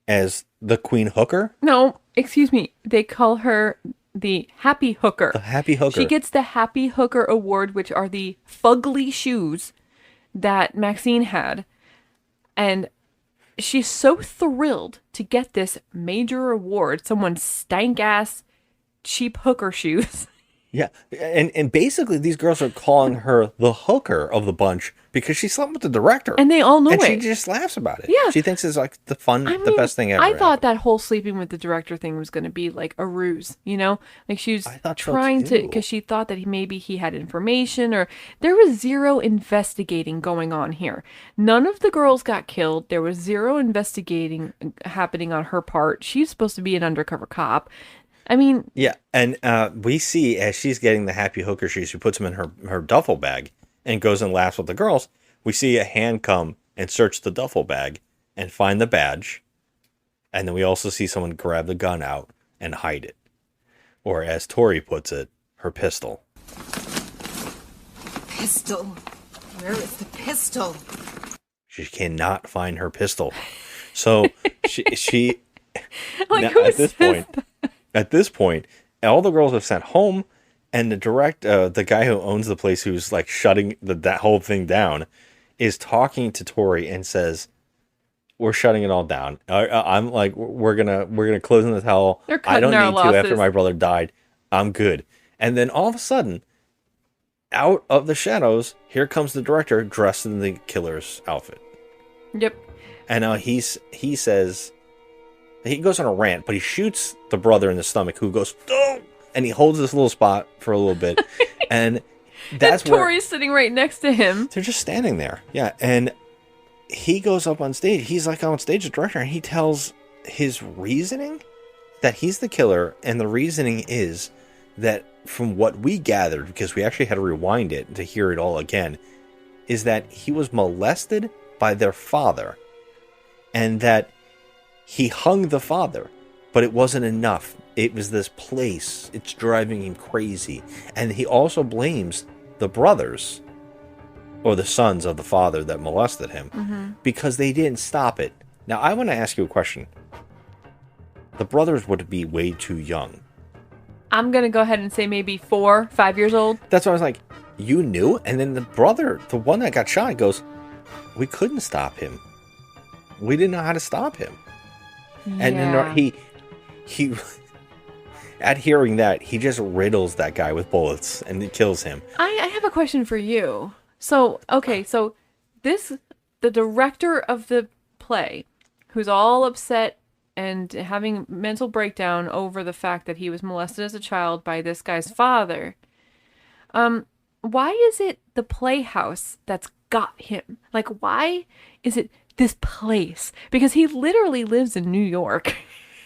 as the queen hooker. No, excuse me. They call her the happy hooker. The happy hooker. She gets the happy hooker award, which are the fugly shoes that Maxine had. And she's so thrilled to get this major award. Someone's stank ass cheap hooker shoes. Yeah, and basically these girls are calling her the hooker of the bunch because she slept with the director. And they all know and it. she just laughs about it. Yeah. She thinks it's like the best thing ever. I thought that whole sleeping with the director thing was going to be like a ruse, you know? Like she was trying to, because she thought that maybe he had information, or there was zero investigating going on here. None of the girls got killed. There was zero investigating happening on her part. She's supposed to be an undercover cop. I mean... Yeah, and we see as she's getting the happy hooker shoes, she puts them in her duffel bag and goes and laughs with the girls. We see a hand come and search the duffel bag and find the badge. And then we also see someone grab the gun out and hide it. Or as Tori puts it, her pistol. Pistol? Where is the pistol? She cannot find her pistol. So she like, now, at this point, all the girls have sent home, and the guy who owns the place, who's like shutting that whole thing down, is talking to Tori and says, "We're shutting it all down. I'm like, we're gonna close in the towel. I don't need to after my brother died. I'm good." And then all of a sudden, out of the shadows, here comes the director dressed in the killer's outfit. Yep. And he says. He goes on a rant, but he shoots the brother in the stomach, who goes, "Oh!" And he holds this little spot for a little bit. And that's where Tori's sitting right next to him. They're just standing there. Yeah. And he goes up on stage. He's like on stage, the director, and he tells his reasoning that he's the killer. And the reasoning is that, from what we gathered, because we actually had to rewind it to hear it all again, is that he was molested by their father. And that he hung the father, but it wasn't enough. It was this place. It's driving him crazy. And he also blames the brothers, or the sons of the father that molested him, because they didn't stop it. Now, I want to ask you a question. The brothers would be way too young. I'm going to go ahead and say maybe 4, 5 years old. That's why I was like, you knew? And then the brother, the one that got shot, goes, we couldn't stop him. We didn't know how to stop him. And then he at hearing that, he just riddles that guy with bullets and it kills him. I have a question for you. So, okay, so the director of the play, who's all upset and having mental breakdown over the fact that he was molested as a child by this guy's father, why is it the playhouse that's got him? Like, why is it this place? Because he literally lives in New York.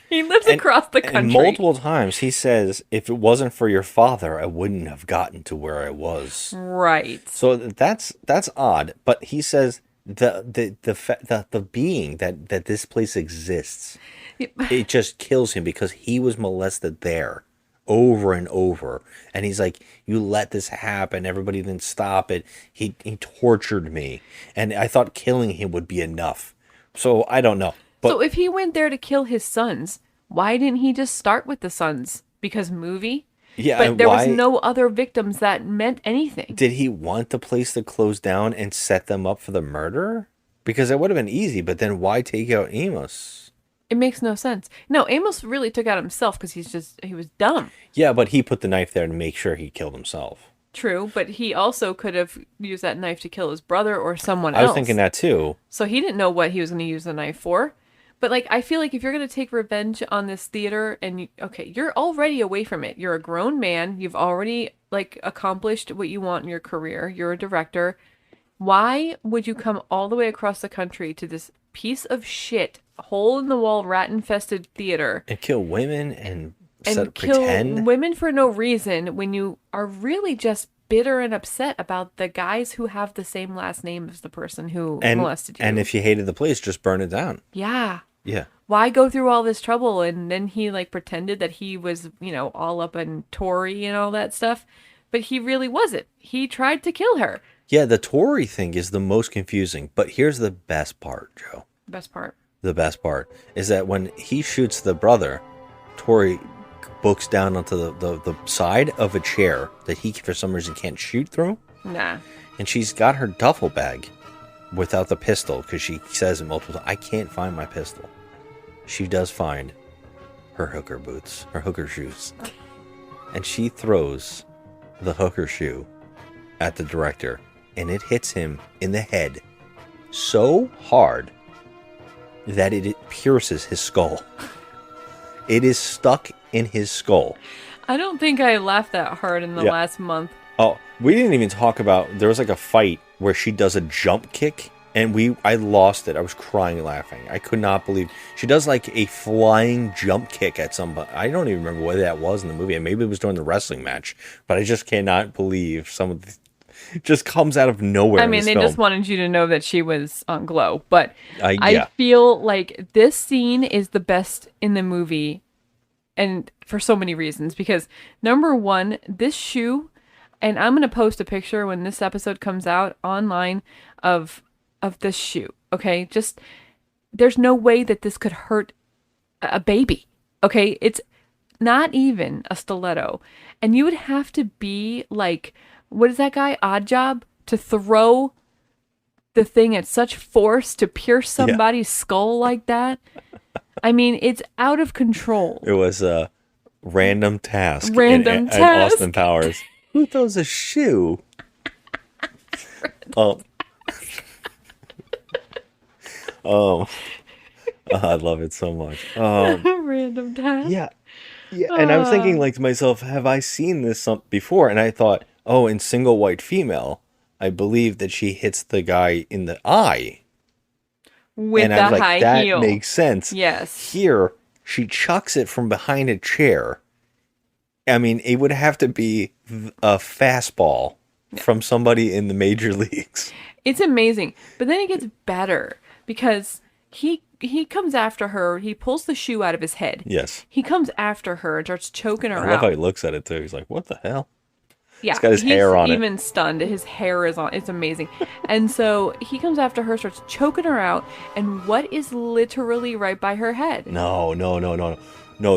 He lives across the country. And multiple times he says, if it wasn't for your father, I wouldn't have gotten to where I was. Right. So that's odd. But he says the being that this place exists, it just kills him because he was molested there over and over. And he's like, you let this happen. Everybody didn't stop it. He tortured me. And I thought killing him would be enough. So I don't know. But so if he went there to kill his sons, why didn't he just start with the sons? Because movie? yeah, But and there why was no other victims that meant anything. did he want the place to close down and set them up for the murder? Because it would have been easy, but then why take out Amos? It makes no sense. No, Amos really took out himself because he was dumb. Yeah, but he put the knife there to make sure he killed himself. True, but he also could have used that knife to kill his brother or someone else. I was thinking that too. So he didn't know what he was going to use the knife for. But like, I feel like if you're going to take revenge on this theater and you're already away from it. You're a grown man. You've already like accomplished what you want in your career. You're a director. Why would you come all the way across the country to this piece of shit, hole in the wall, rat infested theater And kill women and kill pretend? women for no reason when you are really just bitter and upset about the guys who have the same last name as the person who molested you? And if you hated the place, just burn it down. Yeah. Yeah. Why go through all this trouble? And then he like pretended that he was, all up in Tory and all that stuff. But he really wasn't. He tried to kill her. Yeah, the Tory thing is the most confusing. But here's the best part, Joe. Best part. The best part is that when he shoots the brother, Tory books down onto the side of a chair that he, for some reason, can't shoot through. Nah. And she's got her duffel bag without the pistol because she says it multiple times, I can't find my pistol. She does find her hooker boots, her hooker shoes. And she throws the hooker shoe at the director, and it hits him in the head so hard that it pierces his skull. It is stuck in his skull. I don't think I laughed that hard in the last month. Oh, we didn't even talk about, there was like a fight where she does a jump kick, and I lost it. I was crying laughing. I could not believe. She does like a flying jump kick at somebody. I don't even remember what that was in the movie. And maybe it was during the wrestling match. But I just cannot believe some of the... It just comes out of nowhere. I mean, they just wanted you to know that she was on G.L.O.W. But yeah. I feel like this scene is the best in the movie. And for so many reasons. Because number one, this shoe... And I'm going to post a picture when this episode comes out online of this shoe, okay? Just, there's no way that this could hurt a baby, okay? It's not even a stiletto. And you would have to be like, what is that guy, Odd Job, to throw the thing at such force to pierce somebody's skull like that? I mean, it's out of control. It was a random task. Random task. And Austin Powers. Who throws a shoe? I love it so much. Random task. Yeah. And I was thinking like to myself, have I seen this before? And I thought, in Single White Female, I believe that she hits the guy in the eye. With and the I was like, high that heel. makes sense. Yes. Here, she chucks it from behind a chair. I mean, it would have to be a fastball from somebody in the major leagues. It's amazing. But then it gets better because he comes after her. He pulls the shoe out of his head. Yes. He comes after her and starts choking her I love out. how he looks at it, too. He's like, what the hell? Yeah. He's got his hair on it. He's even stunned. His hair is on. It's amazing. And so he comes after her, starts choking her out. And what is literally right by her head? No,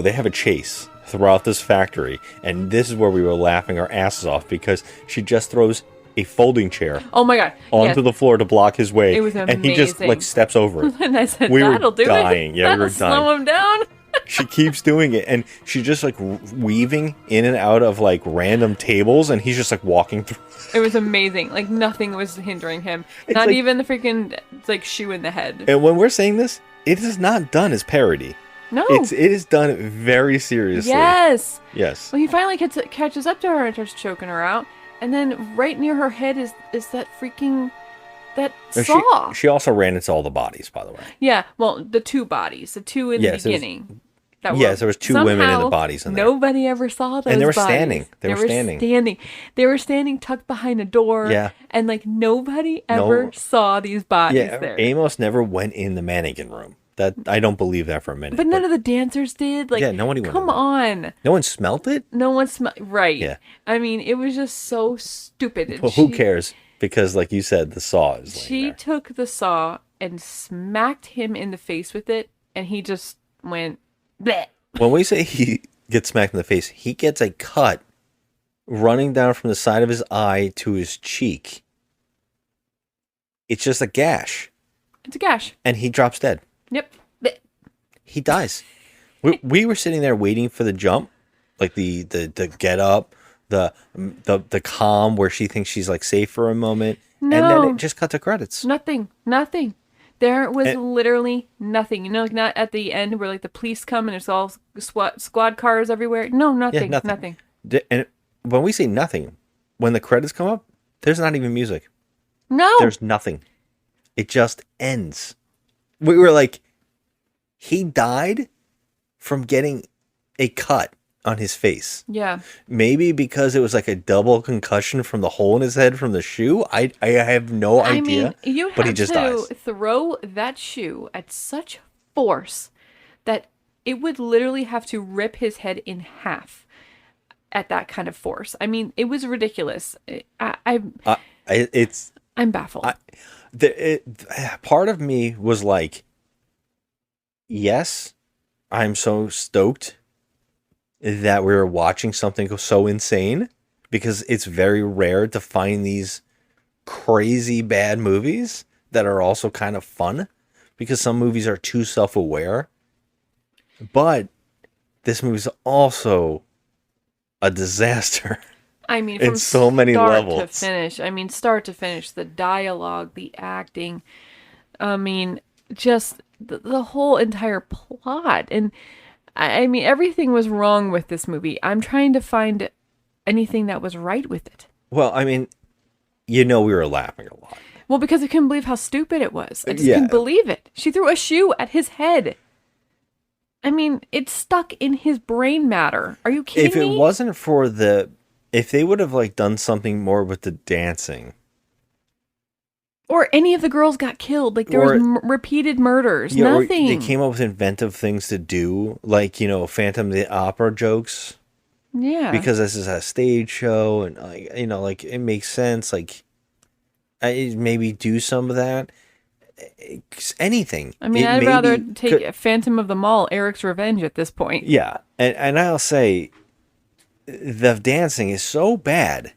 they have a chase throughout this factory, and this is where we were laughing our asses off because she just throws a folding chair Oh my God. onto the floor to block his way. It was and he just amazing. steps over it. And I said, We were that'll do dying. it. Yeah, we That'll were slow dying. him down. She keeps doing it, and she's just like weaving in and out of like random tables, and he's just like walking through. It was amazing. Like nothing was hindering him. Not like- even the freaking like shoe in the head. And when we're saying this, it is not done as parody. No. It is done very seriously. Yes. Yes. Well, he finally catches up to her and starts choking her out. And then right near her head is that freaking, that No, saw. She also ran into all the bodies, by the way. Yeah, well, the two bodies. The two in Yes, the there was- beginning. Yes, there was two women in the somehow bodies in there. Nobody ever saw those And they were bodies. standing. They were standing. They were standing tucked behind a door. Yeah. And like nobody ever saw these bodies there. Amos never went in the mannequin room. That I don't believe that for a minute. But none of the dancers did. Like, Yeah, nobody went come in there. on. No one smelt it? No one right. Yeah. I mean, it was just so stupid. And Well, who cares? Because, like you said, the saw is laying She there. took the saw and smacked him in the face with it, and he just went bleh. When we say he gets smacked in the face, he gets a cut running down from the side of his eye to his cheek. It's just a gash. It's a gash. And he drops dead. Yep. Bleh. He dies. We were sitting there waiting for the jump, like the get up, the calm where she thinks she's like safe for a moment, and then No. it just cut to credits. Nothing. There was literally nothing. You know, like not at the end where like the police come and it's all squad cars everywhere. No, nothing. Yeah, Nothing. And when we say nothing, when the credits come up, there's not even music. No. There's nothing. It just ends. We were like, he died from getting a cut on his face. Yeah. Maybe because it was like a double concussion from the hole in his head from the shoe. I have no idea. I mean, you but he have just to dies. throw that shoe at such force that it would literally have to rip his head in half at that kind of force. I mean, it was ridiculous. I'm baffled. Part of me was like, yes, I'm so stoked that we were watching something so insane, because it's very rare to find these crazy bad movies that are also kind of fun, because some movies are too self-aware. But this movie's also a disaster. I mean, in from so many levels. Start to finish, the dialogue, the acting. I mean, just the whole entire plot. And I mean, everything was wrong with this movie. I'm trying to find anything that was right with it. Well, I mean, we were laughing a lot. Well, because I couldn't believe how stupid it was. I just couldn't believe it. She threw a shoe at his head. I mean, it's stuck in his brain matter. Are you kidding me? If it wasn't for if they would have like done something more with the dancing, or any of the girls got killed, like there was repeated murders, nothing. They came up with inventive things to do, like Phantom of the Opera jokes. Yeah, because this is a stage show, and like it makes sense. Like, maybe do some of that. Anything. I mean, I'd rather take Phantom of the Mall, Eric's Revenge at this point. Yeah, and I'll say, the dancing is so bad.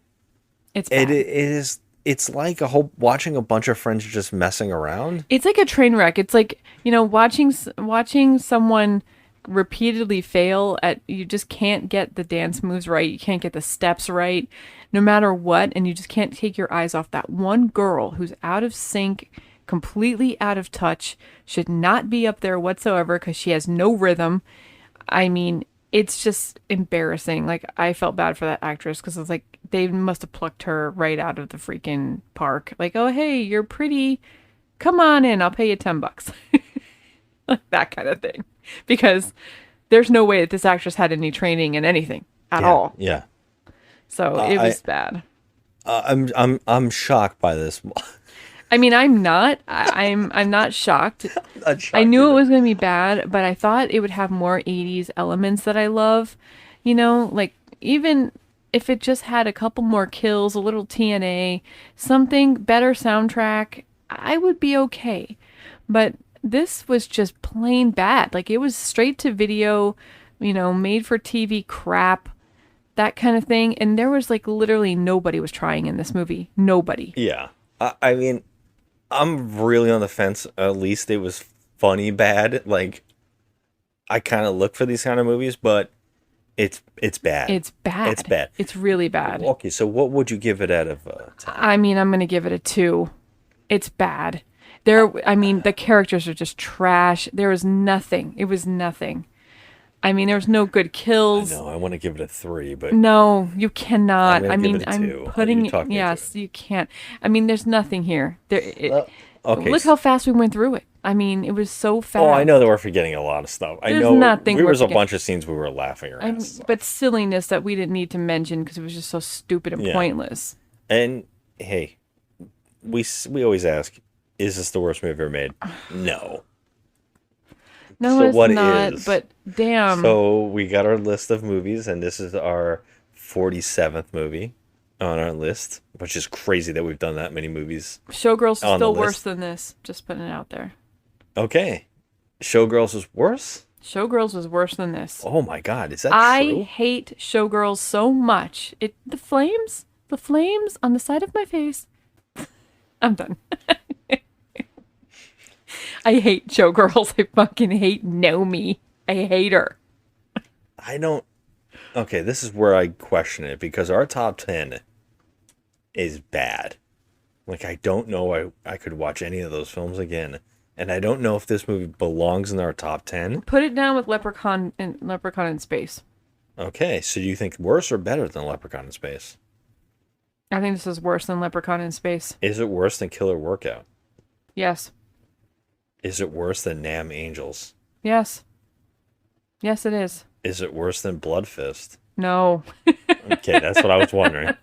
It's bad. It is. It's like watching a bunch of friends just messing around. It's like a train wreck. It's like watching someone repeatedly fail at. You just can't get the dance moves right. You can't get the steps right, no matter what, and you just can't take your eyes off that one girl who's out of sync. Completely out of touch, should not be up there whatsoever because she has no rhythm. I mean, it's just embarrassing. Like, I felt bad for that actress because it's like they must have plucked her right out of the freaking park. Like, oh, hey, you're pretty. Come on in. I'll pay you $10. Like that kind of thing. Because there's no way that this actress had any training in anything at all. Yeah. So it was bad. I'm shocked by this. I mean, I'm not. I'm not shocked. I knew it was going to be bad, but I thought it would have more 80s elements that I love. Like even if it just had a couple more kills, a little TNA, something better soundtrack, I would be okay. But this was just plain bad. Like, it was straight to video, made for TV crap, that kind of thing. And there was like literally nobody was trying in this movie. Nobody. Yeah. I mean, I'm really on the fence. At least it was funny bad. Like, I kind of look for these kind of movies, but it's bad. It's bad. It's bad. It's really bad. Okay, so what would you give it out of 10? I mean, I'm going to give it a 2. It's bad. The characters are just trash. There was nothing. It was nothing. I mean, there was no good kills. No, I want to give it a 3, but no, you cannot. I'm putting yes, you can't. I mean, there's nothing here. Okay. Look how fast we went through it. I mean, it was so fast. Oh, I know that we're forgetting a lot of stuff. I know nothing. There was a bunch of scenes we were laughing around. But silliness that we didn't need to mention because it was just so stupid and pointless. And hey, we always ask, is this the worst movie I've ever made? No. No, so it's not, but damn. So we got our list of movies, and this is our 47th movie on our list, which is crazy that we've done that many movies. Showgirls is still worse than this. Just putting it out there. Okay. Showgirls was worse? Showgirls was worse than this. Oh my God, is that true? true? I hate Showgirls so much. The flames on the side of my face. I'm done. I hate Showgirls. I fucking hate Naomi. I hate her. Okay, this is where I question it, because our top 10 is bad. Like, I don't know I could watch any of those films again. And I don't know if this movie belongs in our top 10. Put it down with Leprechaun in Space. Okay, so do you think worse or better than Leprechaun in Space? I think this is worse than Leprechaun in Space. Is it worse than Killer Workout? Yes. Is it worse than Nam Angels? Yes. Yes, it is. Is it worse than Blood Fist? No. Okay, that's what I was wondering.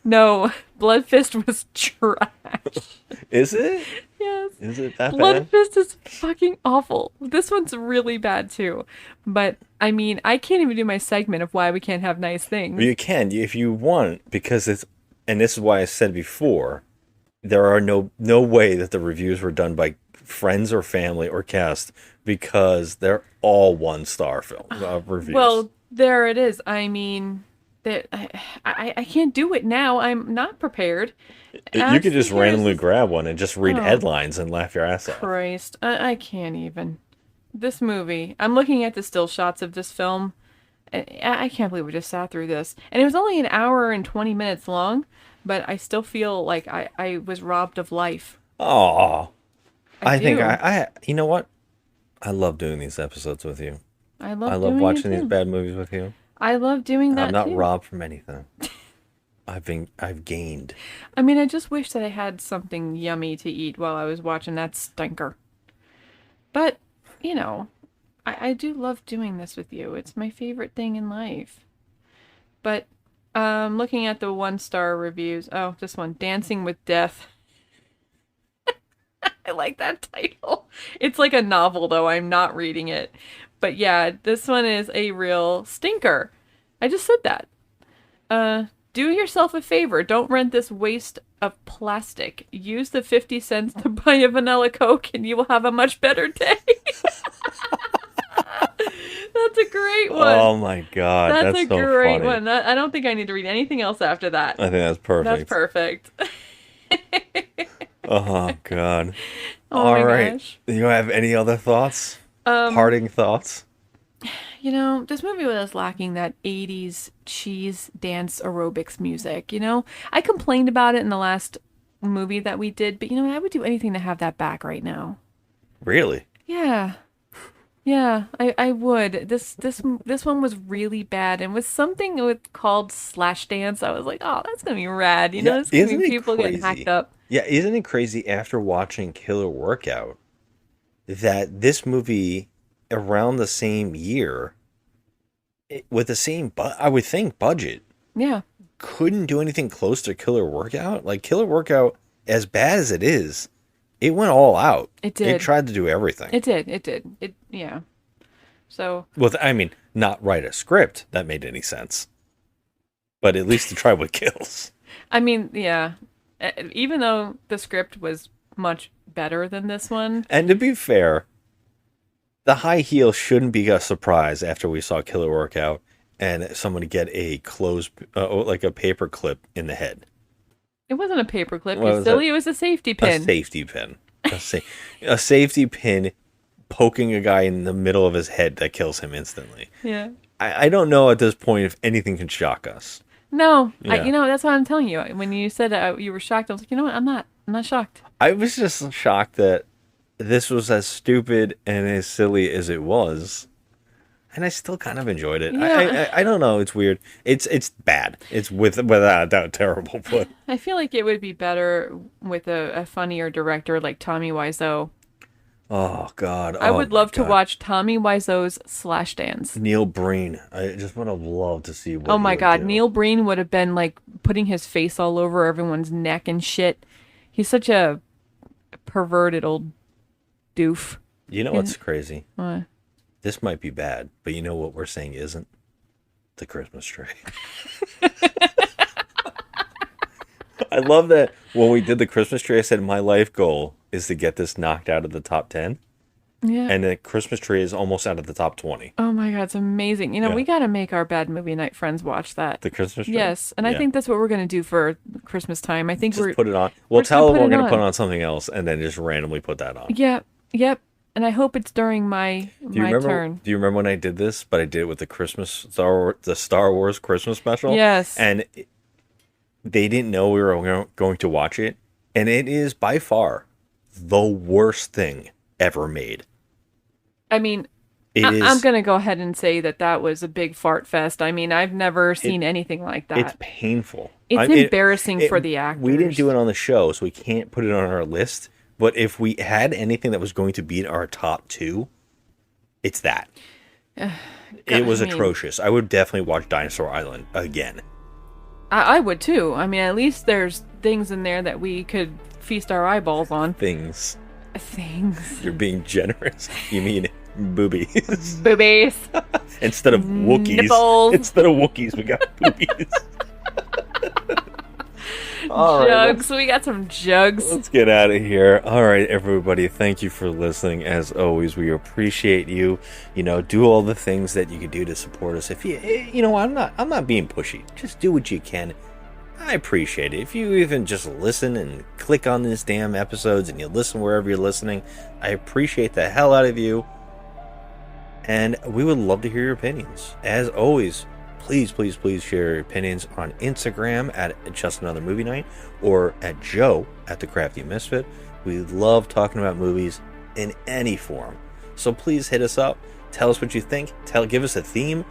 No, Blood Fist was trash. Is it? Yes. Is it that Blood bad? Fist is fucking awful. This one's really bad too. But I mean, I can't even do my segment of why we can't have nice things. You can if you want, because it's, and this is why I said before, there are no way that the reviews were done by friends or family or cast, because they're all 1-star film reviews. Well, there it is. I mean, that I can't do it now. I'm not prepared. You could just Here's randomly this- grab one and just read Oh. headlines and laugh your ass off. Christ, I can't even. This movie, I'm looking at the still shots of this film. I can't believe we just sat through this. And it was only an hour and 20 minutes long, but I still feel like I was robbed of life. Oh, I think do. I you know what? I love doing these episodes with you. I love love doing it watching these too. bad movies with you. I love doing that I'm not too. robbed from anything. I've gained. I mean, I just wish that I had something yummy to eat while I was watching that stinker. But, you know, I do love doing this with you. It's my favorite thing in life. But, looking at the 1-star reviews. Oh, this one, Dancing with Death. I like that title. It's like a novel, though. I'm not reading it. But yeah, this one is a real stinker. I just said that. Do yourself a favor. Don't rent this waste of plastic. Use the 50 cents to buy a vanilla Coke and you will have a much better day. That's a great one. Oh my god, that's a so great funny. one. I don't think I need to read anything else after that. I think that's perfect. That's perfect. Oh god. Oh All my right. gosh. Do you have any other thoughts? Parting thoughts? You know, this movie was lacking that 80s cheese dance aerobics music, you know? I complained about it in the last movie that we did, but you know what? I would do anything to have that back right now. Really? Yeah. Yeah, I would. This one was really bad, and with something called Slash Dance, I was like, oh, that's gonna be rad. You know, it's gonna isn't be it people getting crazy? hacked up. Yeah, isn't it crazy after watching Killer Workout that this movie around the same year with the same I would think budget Yeah. couldn't do anything close to Killer Workout? Like Killer Workout, as bad as it is, it went all out. It did. It tried to do everything. It did. Yeah. So. Well, I mean, not write a script that made any sense, but at least to try with kills. I mean, yeah. Even though the script was much better than this one. And to be fair, the high heel shouldn't be a surprise after we saw Killer Workout and someone get a like a paper clip in the head. It wasn't a paperclip, What you was silly. it? It was a safety pin. A safety pin. A safety pin poking a guy in the middle of his head that kills him instantly. Yeah. I don't know at this point if anything can shock us. No, Yeah. you know, that's what I'm telling you. When you said you were shocked, I was like, you know what? I'm not shocked. I was just shocked that this was as stupid and as silly as it was, and I still kind of enjoyed it. Yeah. I don't know. It's weird. It's bad. It's without a doubt terrible. But I feel like it would be better with a funnier director like Tommy Wiseau. oh god, I would love to God. watch Tommy Wiseau's Slash Dance. Neil Breen. I just would have loved to see what. Oh my he would god, do. Neil Breen would have been like putting his face all over everyone's neck and shit. He's such a perverted old doof. You know what's crazy? What? This might be bad, but you know what we're saying isn't? The Christmas tree. I love that when we did the Christmas tree, I said my life goal is to get this knocked out of the top 10. Yeah. And the Christmas tree is almost out of the top 20. Oh my god, it's amazing. You know, Yeah. we got to make our bad movie night friends watch that. The Christmas tree? Yes, and I Yeah. think that's what we're going to do for Christmas time. I think Just we're put it on. we're We'll just gonna tell them put we're it going to put on. on something else and then just randomly put that on. Yep. And I hope it's during my turn. Do you remember when I did this? But I did it with the Star Wars Christmas special. Yes. And they didn't know we were going to watch it, and it is by far the worst thing ever made. I mean, I'm going to go ahead and say that was a big fart fest. I mean, I've never seen anything like that. It's painful. It's embarrassing for the actors. We didn't do it on the show, so we can't put it on our list. But if we had anything that was going to beat our top 2, it's that. It was atrocious. I would definitely watch Dinosaur Island again. I would too. I mean, at least there's things in there that we could feast our eyeballs on. Things. You're being generous. You mean boobies. Boobies. Instead of Wookiees. Nipples. Instead of Wookiees, we got boobies. All jugs. We got some jugs. Let's get out of here. All right, everybody. Thank you for listening. As always, we appreciate you. Do all the things that you can do to support us. If I'm not being pushy. Just do what you can. I appreciate it. If you even just listen and click on these damn episodes and you listen wherever you're listening, I appreciate the hell out of you. And we would love to hear your opinions. As always, please share your opinions on Instagram at Just Another Movie Night or at Joe at The Crafty Misfit. We love talking about movies in any form. So please hit us up. Tell us what you think. Give us a theme.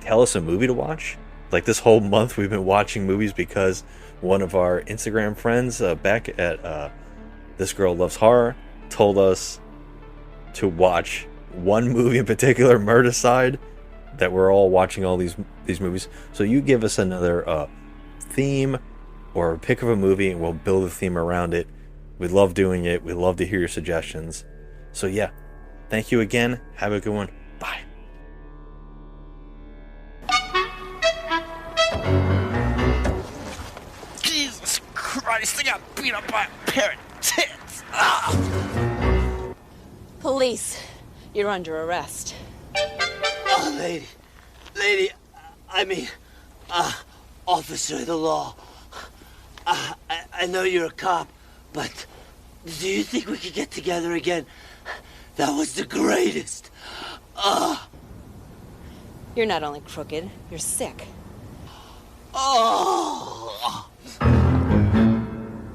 Tell us a movie to watch. Like this whole month we've been watching movies because one of our Instagram friends back at This Girl Loves Horror told us to watch one movie in particular, Murdercide, that we're all watching all these movies. So you give us another theme or a pick of a movie and we'll build a theme around it. We love doing it. We love to hear your suggestions. So yeah, thank you again. Have a good one. Bye. Jesus Christ, I got beat up by a pair of tits. Police, you're under arrest. Oh, lady, I mean, officer of the law. I know you're a cop, but do you think we could get together again? That was the greatest. You're not only crooked, you're sick. Oh.